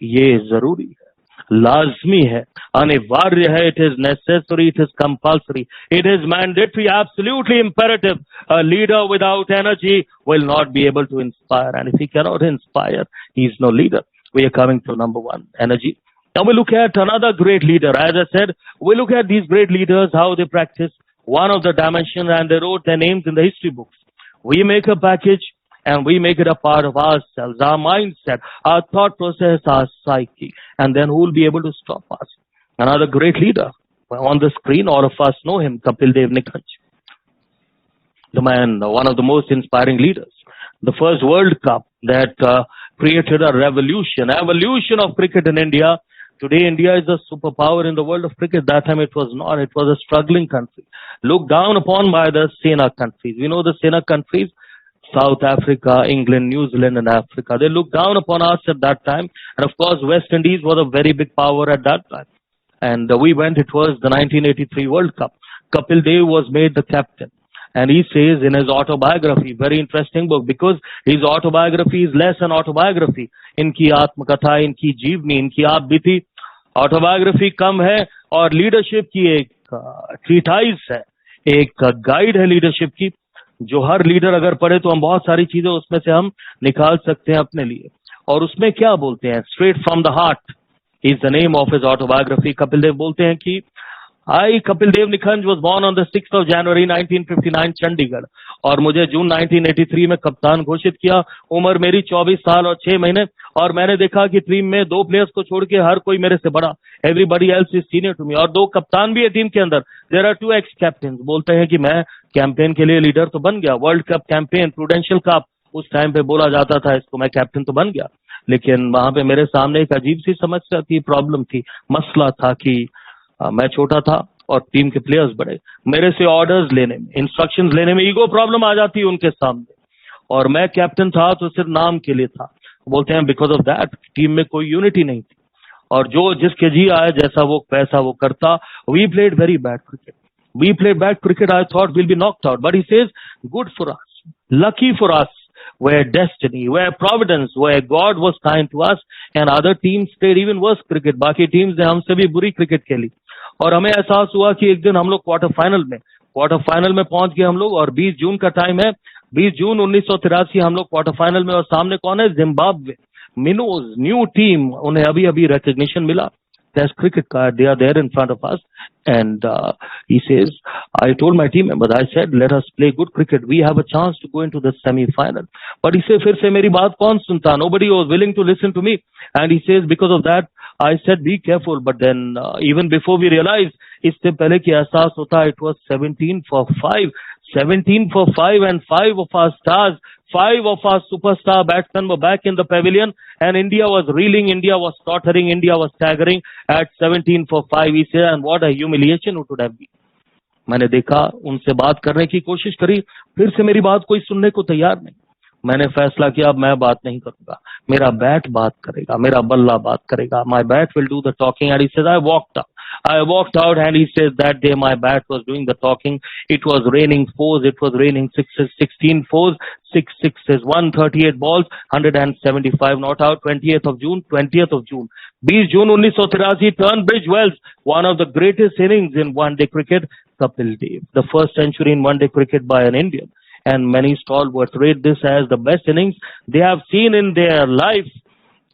ये जरूरी है, लाजमी है, अनिवार्य है. It is necessary. It is compulsory. It is mandatory. Absolutely imperative. A leader without energy will not be able to inspire. And if he cannot inspire, he is no leader. We are coming to number one, energy. Now we look at another great leader. As I said, we look at these great leaders, how they practice one of the dimensions, and they wrote their names in the history books. We make a package and we make it a part of ourselves, our mindset, our thought process, our psyche. And then who will be able to stop us? Another great leader. On the screen, all of us know him, Kapil Dev Nikhanj. The man, one of the most inspiring leaders. The first World Cup that created a revolution of cricket in India. Today, India is a superpower in the world of cricket. That time it was not. It was a struggling country, looked down upon by the Sena countries. We know the Sena countries, South Africa, England, New Zealand, and Africa. They looked down upon us at that time. And of course, West Indies was a very big power at that time. And we went, it was the 1983 World Cup. Kapil Dev was made the captain. And he says in his autobiography, very interesting book, because his autobiography is less an autobiography. इनकी आत्मकथा, इनकी जीवनी, इनकी आप बीती autobiography कम है, और leadership की एक ट्रीटाइज है, एक गाइड है लीडरशिप की, जो हर लीडर अगर पढ़े तो हम बहुत सारी चीजें उसमें से हम निकाल सकते हैं अपने लिए. और उसमें क्या बोलते हैं, straight from the heart is the name of his autobiography. Kapil Dev बोलते हैं कि I, Kapil Dev Nikhanj, was born on the 6th of January 1959 Chandigarh, और मुझे जून 1983 में कप्तान घोषित किया. उम्र मेरी 24 साल और 6 महीने, और मैंने देखा कि टीम में 2 प्लेयर्स को छोड़ के हर कोई मेरे से बड़ा, everybody else is senior to me, और 2 कप्तान भी है टीम के अंदर. There are 2 ex captain. बोलते हैं कि मैं कैंपेन के लिए लीडर तो बन गया, world cup campaign, prudential cup उस टाइम पे बोला जाता था इसको, मैं कैप्टन तो बन गया, लेकिन वहां पे मेरे सामने एक अजीब सी समस्या थी, प्रॉब्लम थी, मसला था कि मैं छोटा था और टीम के प्लेयर्स बड़े. मेरे से ऑर्डर्स लेने में, इंस्ट्रक्शंस लेने में ईगो प्रॉब्लम आ जाती उनके सामने, और मैं कैप्टन था तो सिर्फ नाम के लिए था. बोलते हैं बिकॉज ऑफ दैट टीम में कोई यूनिटी नहीं थी, और जो जिसके जी आए जैसा वो पैसा वो करता. We played very bad cricket. We played bad cricket. I thought we'll be knocked out. But he says, good for us, lucky for us, where destiny, where providence, where God was kind to us, and other teams played even worse cricket. बाकी teams ने हमसे भी बुरी cricket खेली, और हमें एहसास हुआ कि एक दिन हम लोग क्वार्टर फाइनल में पहुंच गए हम लोग, और 20 जून का टाइम है. 20 जून 1983 हम लोग क्वार्टर फाइनल में, और सामने कौन है, जिम्बाब्वे, मिनोज, न्यू टीम, उन्हें अभी अभी रिकग्निशन मिला. Test cricket card, they are there in front of us, and he says, I told my team members, I said, let us play good cricket, we have a chance to go into the semi-final. But he said, फिर से मेरी बात कौन सुनता, nobody was willing to listen to me. And he says, because of that, I said, be careful. But then even before we realized, इससे पहले कि एहसास होता, it was 17 for 5, and 5 of our stars, 5 of our superstar batsmen were back in the pavilion, and India was reeling, India was tottering, India was staggering at 17 for 5. He said, and what a humiliation it would have been. मैंने देखा, उनसे बात करने की कोशिश करी, फिर से मेरी बात कोई सुनने को तैयार नहीं. मैंने फैसला किया, अब मैं बात नहीं करूंगा, मेरा बैट बात करेगा, मेरा बल्ला बात करेगा. My bat will do the talking. And he says, I walked out, and he says that day my bat was doing the talking. It was raining fours, it was raining sixes, 16 fours, 6 sixes, 138 balls, 175 not out. 20th of June. 20 June 1983, Tunbridge Wells, one of the greatest innings in one-day cricket, Kapil Dev, the first century in one-day cricket by an Indian. And many stalwarts rate this as the best innings they have seen in their life.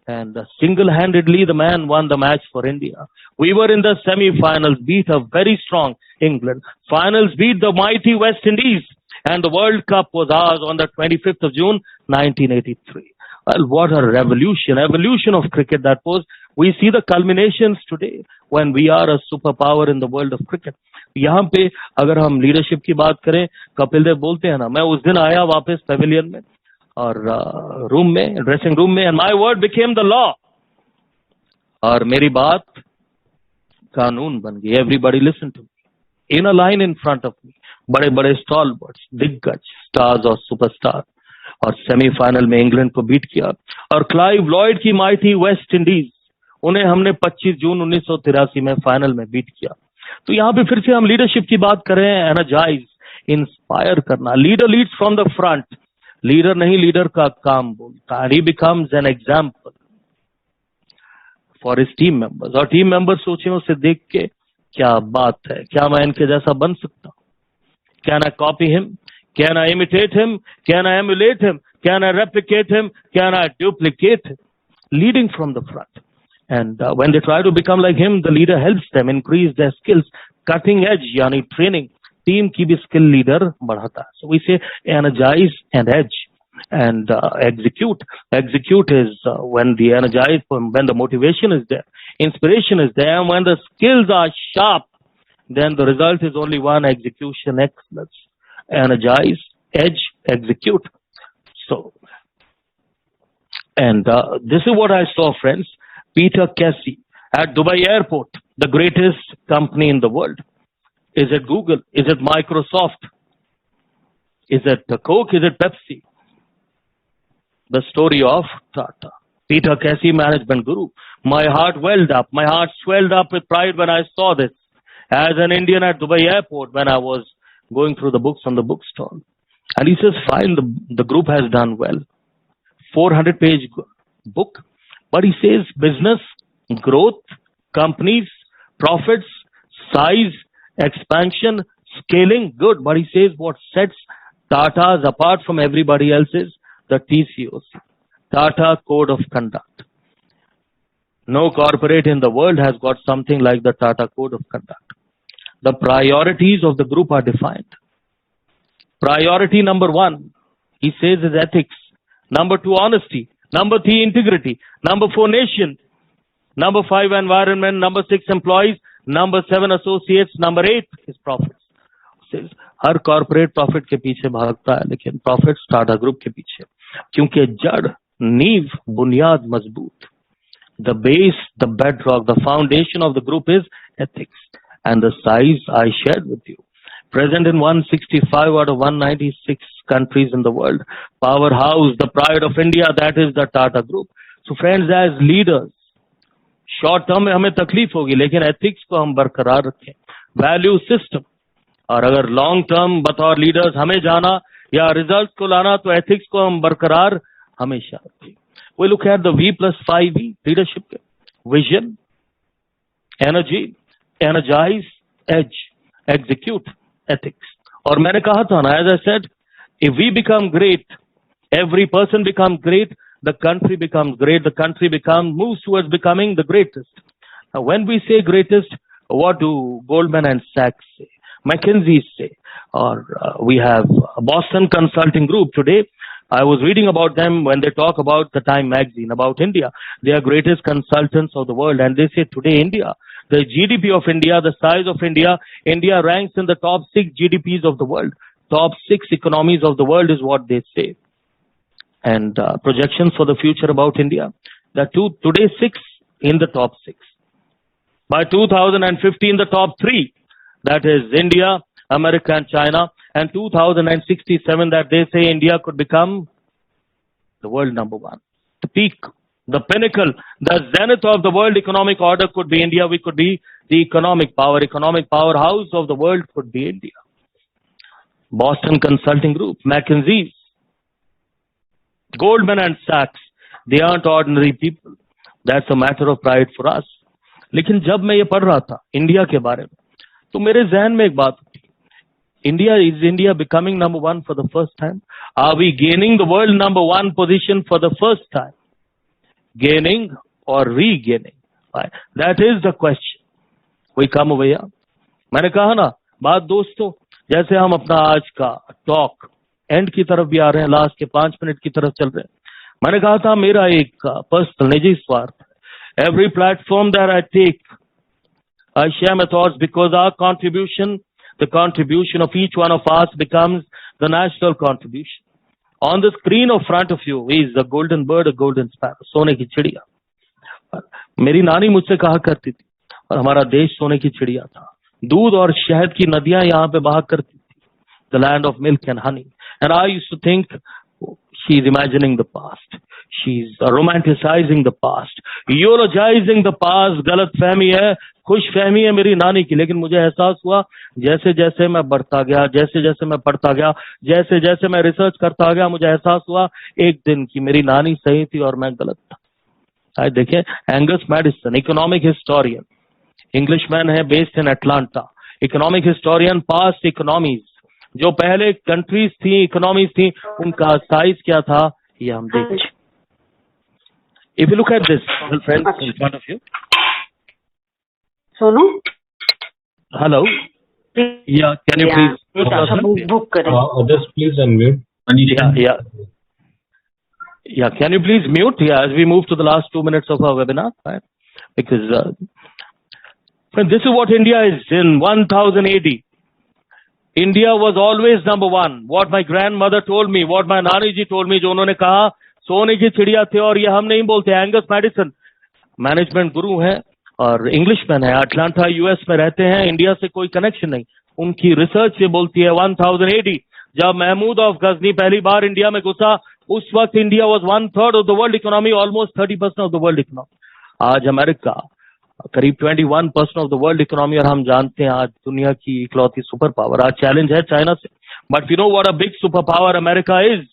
And single-handedly, the man won the match for India. We were in the semi-finals, beat a very strong England. Finals beat the mighty West Indies. And the World Cup was ours on the 25th of June, 1983. Well, what a evolution of cricket that was. We see the culminations today when we are a superpower in the world of cricket. यहाँ पे अगर हम leadership की बात करें, कपिल देव बोलते हैं ना, मैं उस दिन आया वापस पेविलियन में और रूम में, ड्रेसिंग रूम में, and my word became the law, और मेरी बात कानून बन गई. Everybody listen to me. in a line in front of me, बड़े बड़े स्टॉलवर्ड्स, दिग्गज, स्टार्स और सुपरस्टार, और सेमीफाइनल में इंग्लैंड को बीट किया। और क्लाइव लॉयड की माइटी वेस्ट इंडीज, उन्हें हमने 25 जून 1983 में फाइनल में बीट किया। तो यहाँ पे फिर से हम लीडरशिप की बात कर रहे हैं, एनर्जाइज, इंस्पायर करना। Leader leads from the front, leader नहीं लीडर का काम बोलता है। He becomes an example for his team members, और टीम मेंबर्स सोचे उसे देख के क्या बात है, क्या मैं इनके जैसा बन सकता हूँ? Can I copy him? Can I imitate him? Can I emulate him? Can I replicate him? Can I duplicate him? Leading from the front, and when they try to become like him, the leader helps them increase their skills. Cutting edge यानी training, team की भी skill leader बढ़ाता है। So we say energize and edge and execute. Execute is when the energize, when the motivation is there, inspiration is there, and when the skills are sharp, then the result is only one: execution excellence. Energize, edge, execute. So, and this is what I saw, friends. Peter Casey at Dubai Airport, the greatest company in the world. Is it Google? Is it Microsoft? Is it Coke? Is it Pepsi? The story of Tata. Peter Casey, management guru. My heart welled up. My heart swelled up with pride when I saw this. As an Indian at Dubai Airport, when I was going through the books on the bookstall. And he says, fine, the group has done well. 400-page book. But he says business, growth, companies, profits, size, expansion, scaling, good. But he says what sets Tata's apart from everybody else is the TCOC, Tata Code of Conduct. No corporate in the world has got something like the Tata Code of Conduct. The priorities of the group are defined. Priority number 1, he says, is ethics. Number 2, honesty. Number 3, integrity. Number 4, nation. Number 5, environment. Number 6, employees. Number 7, associates. Number 8 is profits. Says her corporate profit के पीछे भागता है, लेकिन profit Tata group के पीछे, क्योंकि जड़, नींव, बुनियाद मजबूत. The base, the bedrock, the foundation of the group is ethics, and the size I shared with you. Present in 165 out of 196 countries in the world. Powerhouse, the pride of India, that is the Tata Group. So friends, as leaders, short term में हमें तकलीफ होगी, लेकिन ethics को हम बरकरार रखें. Value system, और अगर लॉन्ग टर्म बतौर लीडर्स हमें जाना या रिजल्ट को लाना, तो ethics को हम बरकरार हमेशा रखें. We look at the V+5E leadership, vision, energy, energize, edge, execute, ethics. और मैंने कहा था ना, as I said, if we become great, every person becomes great, the country becomes great, the country moves towards becoming the greatest. Now, when we say greatest, what do Goldman and Sachs say? McKinsey say, or we have Boston Consulting Group. Today, I was reading about them when they talk about the Time magazine, about India. They are greatest consultants of the world, and they say today India, the GDP of India, the size of India, India ranks in the top 6 GDPs of the world. Top 6 economies of the world is what they say. And projections for the future about India, that today 6 in the top 6. By 2015, the top 3, that is India, America and China, and 2067 that they say India could become the world number 1. The peak, the pinnacle, the zenith of the world economic order could be India. We could be the economic powerhouse of the world could be India. Boston Consulting Group, McKinsey, Goldman and Sachs, they aren't ordinary people. That's a matter of pride for us. लेकिन जब मैं ये पढ़ रहा था India के बारे में, तो मेरे जहन में एक बात थी, India becoming number 1 for the first time? Are we gaining the world number 1 position for the first time? Gaining or regaining? Right? That is the question. We come over here. मैंने कहा ना बात दोस्तों, जैसे हम अपना आज का टॉक एंड की तरफ भी आ रहे हैं, लास्ट के 5 मिनट की तरफ चल रहे हैं. मैंने कहा था मेरा एक पर्सनल निजी स्वार्थ है. Every platform that I take, I share my thoughts because our contribution, the contribution of each one of us becomes the national contribution. On the screen in front of you is a golden bird, a golden sparrow, सोने की चिड़िया. मेरी नानी मुझसे कहा करती थी, और हमारा देश सोने की चिड़िया था. दूध और शहद की नदियां यहाँ पे बहा करती थी, the land of milk and honey. And I used to think she is imagining the past, she is romanticising the past, eulogising the past. गलत फहमी है, खुश फहमी है मेरी नानी की. लेकिन मुझे एहसास हुआ जैसे जैसे मैं बढ़ता गया, जैसे जैसे मैं पढ़ता गया, जैसे जैसे मैं रिसर्च करता गया, मुझे एहसास हुआ एक दिन की मेरी नानी सही थी और मैं गलत था. आज देखें, Angus Maddison, economic historian, Englishman है, based in Atlanta. Economic historian, past economies, जो पहले कंट्रीज थी, इकोनॉमीज थी, उनका साइज क्या था ये हम देखें. If you look at this friends in front of you. Sonu, hello, या कैन यू प्लीज बुक करें. Others, please unmute. Yeah, can you please mute? Yeah, as we move to the last 2 minutes of our webinar, right? Because this is what India is in 1000 AD. India was always number one. What my grandmother told me, what my Nani ji told me, जो उन्होंने कहा सोने की चिड़िया थे. और ये हम नहीं बोलते. एंगस मैडिसन मैनेजमेंट गुरु है और इंग्लिशमैन है, अटलांटा यूएस में रहते हैं, इंडिया से कोई कनेक्शन नहीं. उनकी रिसर्च ये बोलती है 1000 AD जब महमूद ऑफ गजनी पहली बार इंडिया में घुसा, उस वक्त India was 1/3 of the world economy, almost 30% of the world economy. आज अमेरिका करीब 21% ऑफ द वर्ल्ड इकोनॉमी, और हम जानते हैं आज दुनिया की इकलौती सुपर पावर. आज चैलेंज है चाइना से, but you know what a big super power America is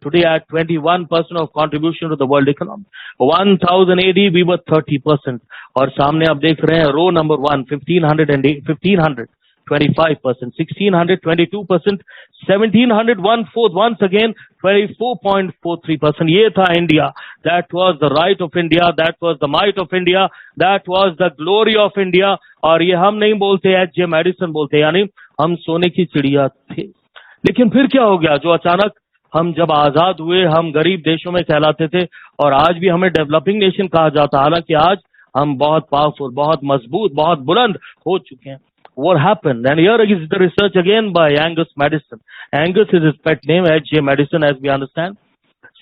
today at 21% of contribution to the world economy. 1000 AD we were 30%. और सामने आप देख रहे हैं रो नंबर 1, 1500 25%, 1600 22%, 1700 1/4, once again 24.43%. ये था India. That was the right of India, that was the might of India, that was the glory of India. और ये हम नहीं बोलते, एच जे मैडिसन बोलते, यानी हम सोने की चिड़िया थे. लेकिन फिर क्या हो गया, जो अचानक हम जब आजाद हुए, हम गरीब देशों में कहलाते थे और आज भी हमें डेवलपिंग नेशन कहा जाता है. हालांकि आज हम बहुत पावरफुल, बहुत मजबूत, बहुत बुलंद हो चुके हैं. What happened? And here is the research again by Angus Madison. Angus is his pet name, H.J. Madison, as we understand.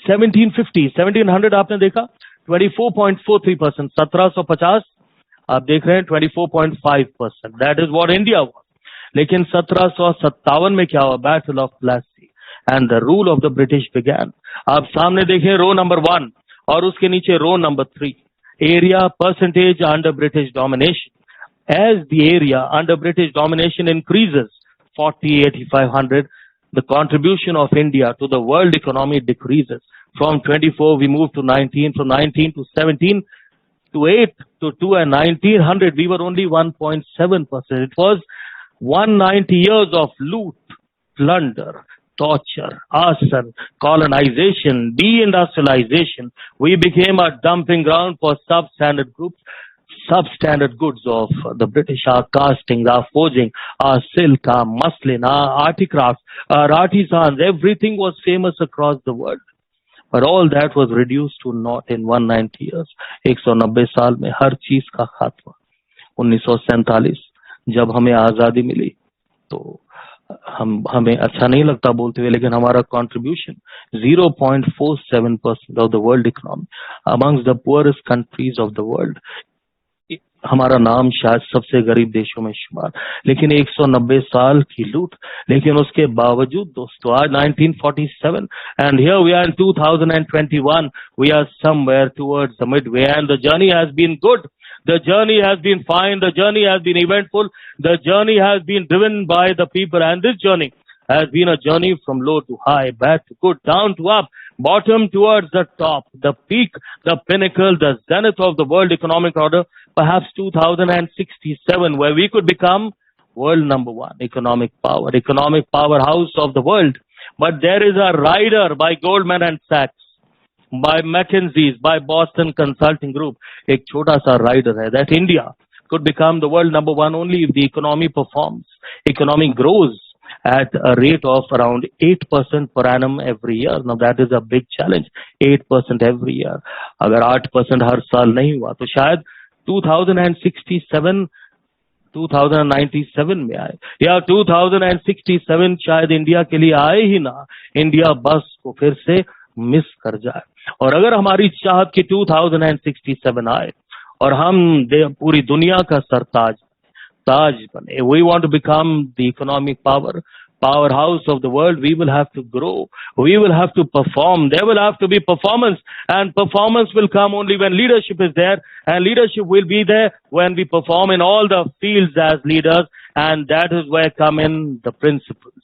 1750, 1700 आपने देखा 24.43%, 1750 आप देख रहे हैं 24.5%. That is what India was. लेकिन 1757 में क्या हुआ? Battle of Plassey and the rule of the British began. आप सामने देखें रो नंबर 1 और उसके नीचे row number 3, area percentage under British domination. As the area under British domination increases 40, 8500, the contribution of India to the world economy decreases. From 24 we move to 19, from 19 to 17 to 8 to 2, and 1900 we were only 1.7%. It was 190 years of loot, plunder, torture, arson, colonization, deindustrialization. We became a dumping ground for substandard groups. Substandard goods of the British, our castings, our forging, our silk, our muslin, our articrafts, our artisans, everything was famous across the world. But all that was reduced to naught in 190 years. 190 साल में हर चीज का खात्मा. 1947 जब हमें आजादी मिली तो हमें अच्छा नहीं लगता बोलते हुए, लेकिन हमारा contribution 0.47% of the world economy, amongst the poorest countries of the world. हमारा नाम शायद सबसे गरीब देशों में शुमार. लेकिन 190 साल की लूट, लेकिन उसके बावजूद दोस्तों आज 1947 and here we are in 2021, we are somewhere towards the midway and the journey has been good, the journey has been fine, the journey has been eventful, the journey has been driven by the people, and this journey has been a journey from low to high, bad to good, down to up, bottom towards the top, the peak, the pinnacle, the zenith of the world economic order, perhaps 2067, where we could become world number 1 economic powerhouse of the world. But there is a rider by Goldman and Sachs, by McKinsey's, by Boston Consulting Group. एक छोटा सा rider है that India could become the world number 1 only if the economy performs. Economy grows at a rate of around 8% per annum every year. Now that is a big challenge. 8% every year. अगर 8% हर साल नहीं हुआ तो शायद 2097 में आए या 2067 शायद इंडिया के लिए आए ही ना. इंडिया बस को फिर से मिस कर जाए. और अगर हमारी चाहत की 2067 आए और हम पूरी दुनिया का सरताज, Taj bane. We want to become the economic powerhouse of the world. We will have to grow. We will have to perform. There will have to be performance, and performance will come only when leadership is there, and leadership will be there when we perform in all the fields as leaders, and that is where come in the principles,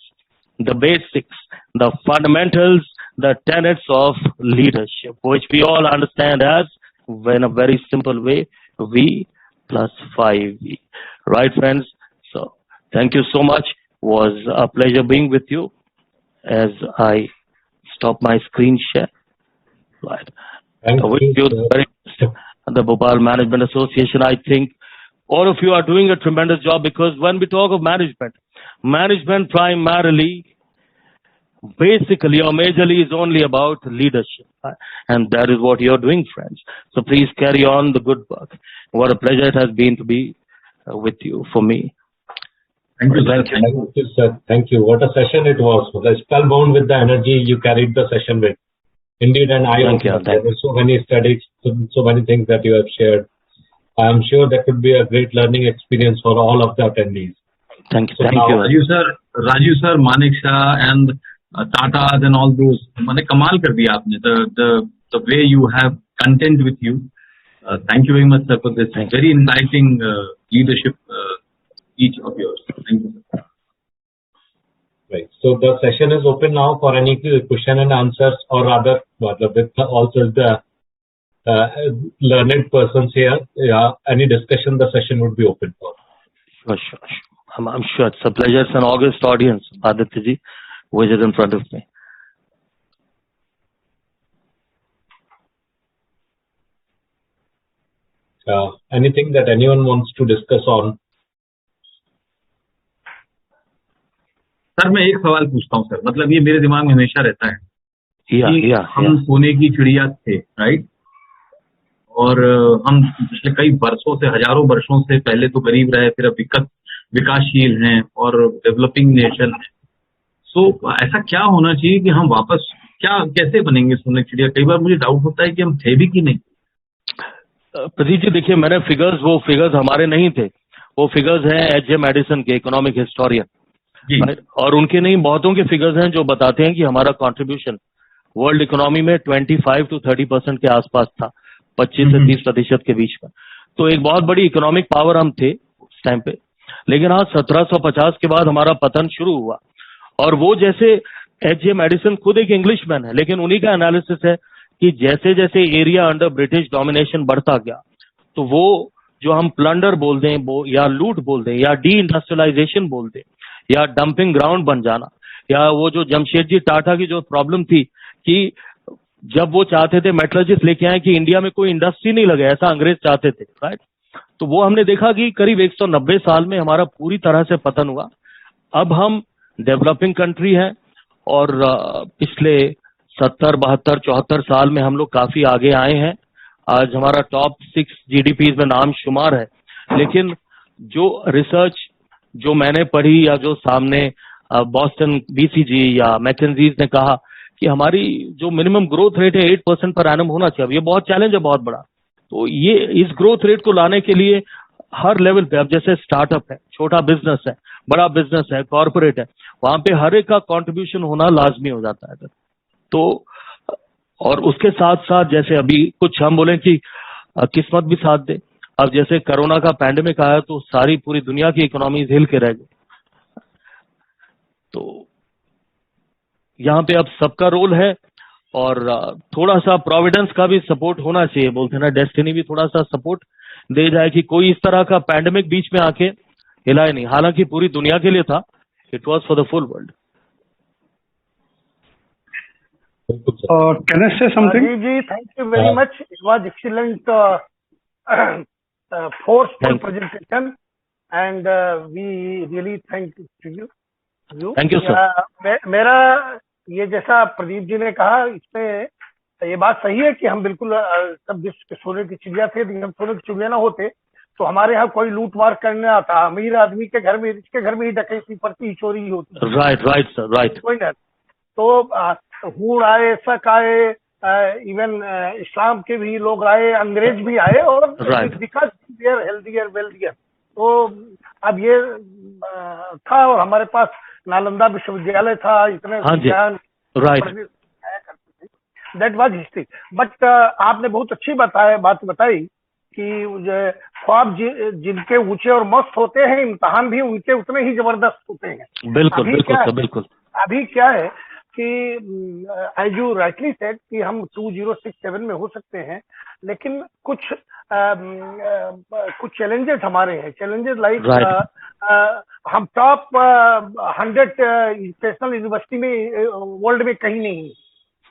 the basics, the fundamentals, the tenets of leadership, which we all understand as, in a very simple way, V plus 5V. Right, friends? So, thank you so much. Was a pleasure being with you. As I stop my screen share. Right. Thank With you, you, sir. very much. The Bhopal Management Association, I think all of you are doing a tremendous job, because when we talk of management primarily, basically or majorly, is only about leadership. And that is what you're doing, friends. So please carry on the good work. What a pleasure it has been to be with you, for me. Thank you, sir. Thank you, sir. Thank you. What a session it was. Spellbound with the energy you carried the session with. Indeed, and Thank you. there were so many studies, so many things that you have shared. I am sure that could be a great learning experience for all of the attendees. Thank you. So Thank now- you. Rajiv sir, Manik Shah, and Tata's and all those. मैंने कमाल कर दिया आपने. The way you have content with you. Thank you very much, sir, for this very enlightening leadership each of yours. Thank you, sir. Right. So the session is open now for any question and answers, or rather, with also the learned persons here. Any discussion, the session would be open for. Sure. I'm sure it's a pleasure. It's an august audience, Aditya ji, which is in front of me. Anything that anyone wants to discuss on? Sir मैं एक सवाल पूछता हूँ sir, मतलब ये मेरे दिमाग में हमेशा रहता है कि हम सोने की चिड़िया थे, राइट? और हम पिछले कई वर्षों से, हजारों वर्षों से, पहले तो गरीब रहे, फिर अब विकासशील हैं और डेवलपिंग नेशन है. सो ऐसा क्या होना चाहिए कि हम वापस कैसे बनेंगे सोने की चिड़िया? कई बार मुझे डाउट होता है कि हम थे भी कि नहीं. प्रदीप जी, देखिए, मैंने वो फिगर्स हमारे नहीं थे, वो फिगर्स हैं एच जे मैडिसन के, इकोनॉमिक हिस्टोरियन, और उनके नहीं, बहुतों के फिगर्स हैं जो बताते हैं कि हमारा कंट्रीब्यूशन वर्ल्ड इकोनॉमी में 25 to 30% के आसपास था, 25 से 30% के बीच में. तो एक बहुत बड़ी इकोनॉमिक पावर हम थे उस टाइम पे. लेकिन हाँ, 1750 के बाद हमारा पतन शुरू हुआ. और वो, जैसे एच जे मैडिसन खुद एक इंग्लिशमैन है, लेकिन उन्हीं का एनालिसिस है कि जैसे जैसे एरिया अंडर ब्रिटिश डोमिनेशन बढ़ता गया, तो वो जो हम प्लंडर बोल दें, या लूट बोल दें, या डी इंडस्ट्रियलाइजेशन बोल दें, या डंपिंग ग्राउंड बन जाना, या वो जो जमशेदजी टाटा की जो प्रॉब्लम थी कि जब वो चाहते थे मेटलर्जिस्ट लेके आए कि इंडिया में कोई इंडस्ट्री नहीं लगे, ऐसा अंग्रेज चाहते थे, राइट? तो वो हमने देखा कि करीब 190 साल में हमारा पूरी तरह से पतन हुआ. अब हम डेवलपिंग कंट्री हैं, और पिछले 70, 72, 74 साल में हम लोग काफी आगे आए हैं. आज हमारा टॉप 6 GDP में नाम शुमार है. लेकिन जो रिसर्च जो मैंने पढ़ी, या जो सामने बॉस्टन BCG या मैकेंजीज ने कहा कि हमारी जो मिनिमम ग्रोथ रेट है 8% पर एनम होना चाहिए, ये बहुत चैलेंज है, बहुत बड़ा. तो ये इस ग्रोथ रेट को लाने के लिए हर लेवल पे, अब जैसे स्टार्टअप है, छोटा बिजनेस है, बड़ा बिजनेस है, कॉर्पोरेट है, वहां पे हर एक का कंट्रीब्यूशन होना लाजमी हो जाता है. तो और उसके साथ साथ, जैसे अभी कुछ हम बोले कि किस्मत भी साथ दे. अब जैसे कोरोना का पैंडेमिक आया, तो सारी पूरी दुनिया की इकोनॉमी हिल के रह गई. तो यहाँ पे अब सबका रोल है, और थोड़ा सा प्रोविडेंस का भी सपोर्ट होना चाहिए. बोलते हैं ना, डेस्टिनी भी थोड़ा सा सपोर्ट दे जाए कि कोई इस तरह का पैंडेमिक बीच में आके हिलाए नहीं. हालांकि पूरी दुनिया के लिए था, it was for the full world. Can I say something? Rajiv, thank you very much. It was excellent, forceful presentation, and we really thank you. Thank you, sir. मेरा ये, जैसा प्रदीप जी ने कहा, इसमें ये बात सही है कि हम बिल्कुल सब विश्व के सोने की चिड़िया थे. हम सोने की चिड़िया ना होते तो हमारे यहाँ कोई लूट मार करने आता. अमीर आदमी के घर में, इसके घर में ही डकैती पड़ती, चोरी होती. Right sir, right. कोई ना. तो हूण आए, शक आए, इवन इस्लाम के भी लोग आए, अंग्रेज भी आए, और because they are healthier, wealthier. तो अब ये था, और हमारे पास नालंदा विश्वविद्यालय था, इतने हाँ जी, ज्ञान राइट, आया करते थे। That was history. बट आपने बहुत अच्छी बात बताई कि ख्वाब जिनके ऊंचे और मस्त होते हैं, इम्तहान भी उनके उतने ही जबरदस्त होते हैं। बिल्कुल अभी बिल्कुल क्या सर, बिल्कुल अभी क्या है कि एज यू राइटली सेड कि हम 2067 में हो सकते हैं, लेकिन कुछ चैलेंजेस हमारे हैं। चैलेंजेस लाइक राइट, हम टॉप 100 नेशनल यूनिवर्सिटी में वर्ल्ड में कहीं नहीं।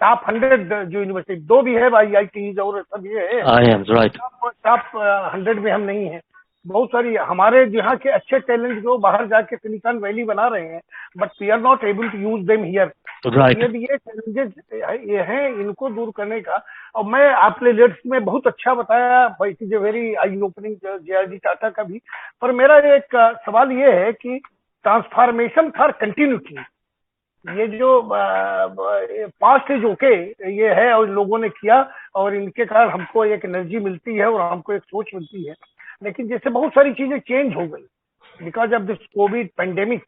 टॉप 100 जो यूनिवर्सिटी, दो भी है IIT और सब ये है, आई एम राइट, टॉप 100 में हम नहीं है। बहुत सारी हमारे यहाँ के अच्छे टैलेंट जो बाहर जाके सिलिकॉन वैली बना रहे हैं, but we are not able to use them here. Right, ये चैलेंजेस ये हैं, इनको दूर करने का। और मैं आपने लीडर्स में बहुत अच्छा बताया, it is a very I opening, JRD Tata का भी। पर मेरा एक सवाल ये है कि ट्रांसफॉर्मेशन फॉर कंटिन्यूटी, ये जो पास्ट इज ओके, ये है और लोगों ने किया, और इनके कारण हमको एक एनर्जी मिलती है और हमको एक सोच मिलती है। लेकिन जैसे बहुत सारी चीजें चेंज हो गई because of this Covid pandemic.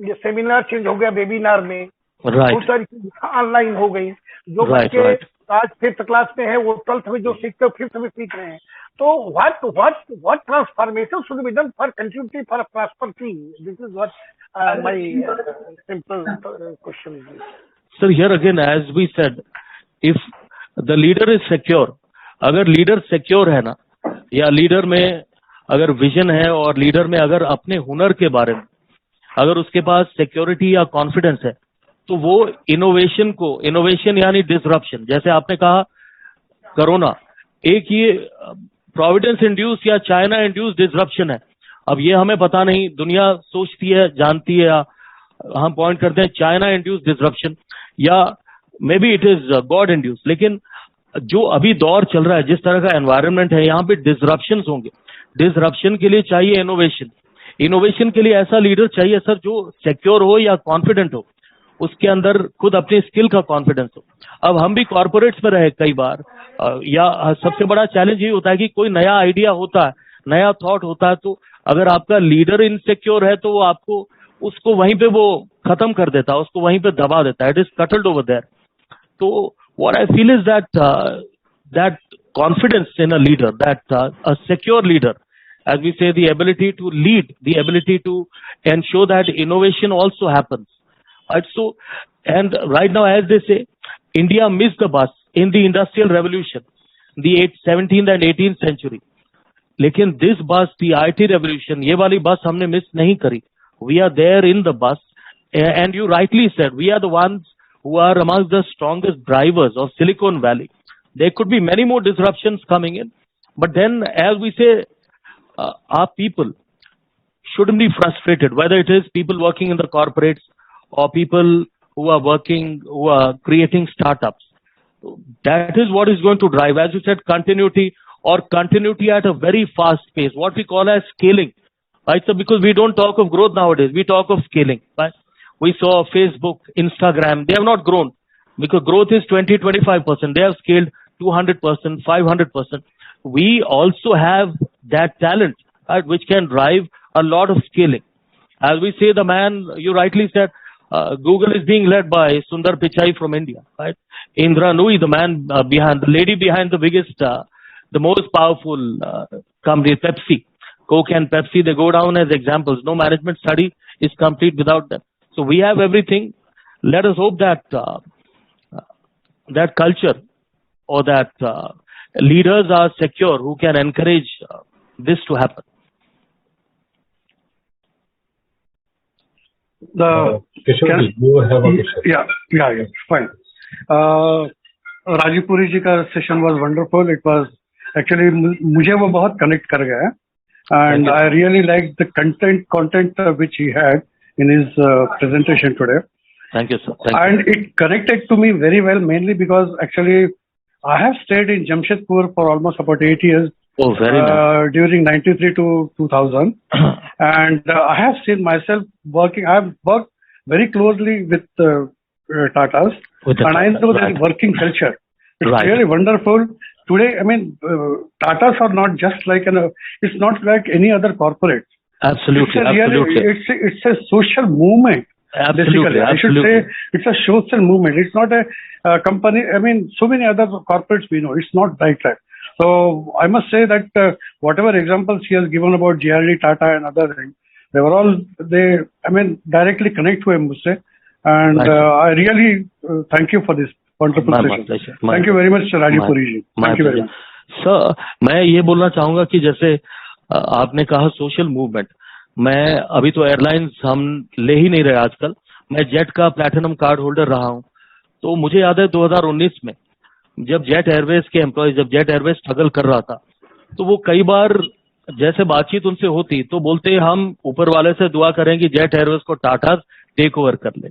ये सेमिनार चेंज हो गया वेबिनार में, बहुत राइट, सारी चीजें ऑनलाइन हो गई। जो राइट, बच्चे राइट। आज 5th क्लास में है, वो 12th में जो सीखते हो 5th में सीख रहे हैं। तो what transformation should be done for continuity for prosperity? This is what my simple question is. Sir, here again, as we said, if the leader is secure, अगर लीडर सिक्योर है ना, या लीडर में अगर विजन है और leader में अगर अपने हुनर के बारे में अगर उसके पास सिक्योरिटी या कॉन्फिडेंस है, तो वो इनोवेशन यानी डिसरप्शन, जैसे आपने कहा कोरोना एक ये प्रोविडेंस इंड्यूस या चाइना इंड्यूस डिसरप्शन है। अब ये हमें पता नहीं, दुनिया सोचती है, जानती है, या हम पॉइंट करते हैं चाइना इंड्यूस डिसरप्शन या may be it is God induce. लेकिन जो अभी दौर चल रहा है, जिस तरह का एनवायरनमेंट है, यहाँ पे डिसरप्शन होंगे। डिसरप्शन के लिए चाहिए इनोवेशन, इनोवेशन के लिए ऐसा लीडर चाहिए सर जो सिक्योर हो या कॉन्फिडेंट हो, उसके अंदर खुद अपनी स्किल का कॉन्फिडेंस हो। अब हम भी कॉर्पोरेट्स में रहे कई बार, या सबसे बड़ा चैलेंज ये होता है कि कोई नया आइडिया होता है, नया थॉट होता है, तो अगर आपका लीडर इनसिक्योर है तो वो आपको उसको वहीं पे वो खत्म कर देता है, उसको वहीं पे दबा देता है, it is cuddled over there. So what I feel is that confidence in a leader, that a secure leader, as we say, the ability to lead, the ability to ensure that innovation also happens. Right? So, and right now, as they say, India missed the bus in the Industrial Revolution, the 17th and 18th century. लेकिन this bus, the IT revolution, ये वाली बस हमने miss नहीं करी. We are there in the bus, and you rightly said, we are the ones who are amongst the strongest drivers of Silicon Valley. There could be many more disruptions coming in, but then, as we say, our people shouldn't be frustrated, whether it is people working in the corporates or people who are working, who are creating startups. That is what is going to drive, as you said, continuity, or continuity at a very fast pace, what we call as scaling. Right? So because we don't talk of growth nowadays, we talk of scaling. Right? We saw Facebook, Instagram, they have not grown because growth is 20-25%. They have scaled 200%, 500%. We also have that talent, right, which can drive a lot of scaling. As we say, the man, you rightly said, Google is being led by Sundar Pichai from India, right? Indra Nooyi, the man behind, the lady behind the biggest, the most powerful company, Pepsi. Coke and Pepsi, they go down as examples. No management study is complete without them. So we have everything. Let us hope that that culture, or that leaders are secure who can encourage this to happen. Kishore, you have a question. Yeah, fine. Rajiv Puri जी का session was wonderful. It was actually मुझे वो बहुत connect कर गया, and I really liked the content which he had in his presentation today. Thank you, sir. And it connected to me very well, mainly because actually I have stayed in Jamshedpur for almost about 8 years. Oh, very nice. During 93 to 2000. And I have seen myself working. I have worked very closely with Tatas. And I know their working culture. It's really wonderful. today, I mean, Tatas are not just like it's not like any other corporate. Absolutely, it's a social movement. Absolutely, I should say it's a social movement. It's not a company. I mean, so many other corporates we know. It's not like that. So I must say that whatever examples he has given about GRD, Tata, and other things, they directly connect to him, Mujhse. And I really thank you for this wonderful session. Thank you very much, Rajiv Puri ji. Thank you very much. Sir, मैं ये बोलना चाहूंगा कि जैसे आपने कहा social movement, मैं अभी तो एयरलाइंस हम ले ही नहीं रहे आजकल, मैं जेट का प्लैटिनम कार्ड होल्डर रहा हूं, तो मुझे याद है 2019 में जब जेट एयरवेज के एम्प्लॉयज, जब जेट एयरवेज स्ट्रगल कर रहा था, तो वो कई बार जैसे बातचीत उनसे होती तो बोलते हम ऊपर वाले से दुआ करें कि जेट एयरवेज को टाटा टेक ओवर कर ले।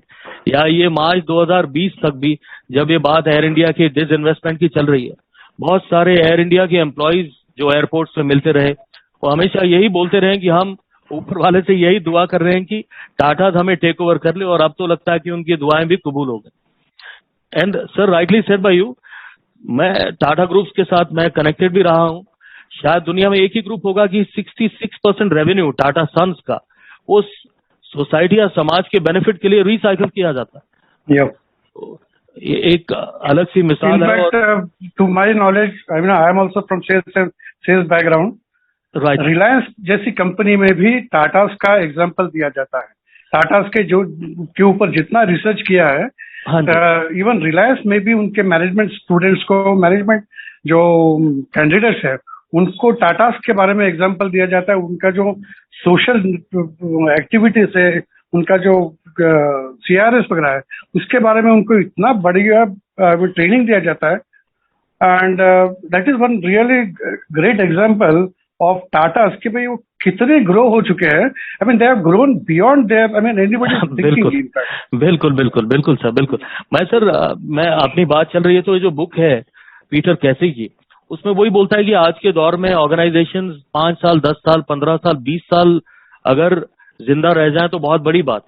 या ये मार्च 2020 तक भी जब ये बात एयर इंडिया की डिसइन्वेस्टमेंट की चल रही है, बहुत सारे एयर इंडिया के एम्प्लॉयज जो एयरपोर्ट पे मिलते रहे वो हमेशा यही बोलते रहे कि हम ऊपर वाले से यही दुआ कर रहे हैं कि टाटा हमें टेक ओवर कर ले, और अब तो लगता है कि उनकी दुआएं भी कबूल हो गई। And sir, rightly said bye you, मैं टाटा ग्रुप्स के साथ मैं कनेक्टेड भी रहा हूं। शायद दुनिया में एक ही ग्रुप होगा कि 66% रेवेन्यू टाटा सन्स का उस सोसाइटी या समाज के बेनिफिट के लिए रिसाइकल किया जाता है। ये एक अलग सी मिसाल है। To my knowledge, I am also from sales background, right, Reliance जैसी कंपनी में भी टाटास का एग्जांपल दिया जाता है। टाटास के ऊपर जितना रिसर्च किया है, इवन रिलायंस में भी उनके मैनेजमेंट स्टूडेंट्स को, मैनेजमेंट जो कैंडिडेट्स है उनको टाटास के बारे में एग्जांपल दिया जाता है। उनका जो सोशल एक्टिविटीज है, उनका जो CRS वगैरह है, उसके बारे में उनको इतना बढ़िया ट्रेनिंग दिया जाता है। And that is one really great example of Tatas कि भाई वो कितने ग्रो हो चुके हैं। I mean they have grown beyond their, I mean anybody thinking. बिल्कुल सर, बिल्कुल। मैं अपनी बात चल रही है तो ये जो बुक है पीटर कैसी की, उसमें वही बोलता है कि आज के दौर में ऑर्गेनाइजेशन 5 साल, 10 साल, 15 साल, 20 साल अगर जिंदा रह जाए तो बहुत बड़ी बात,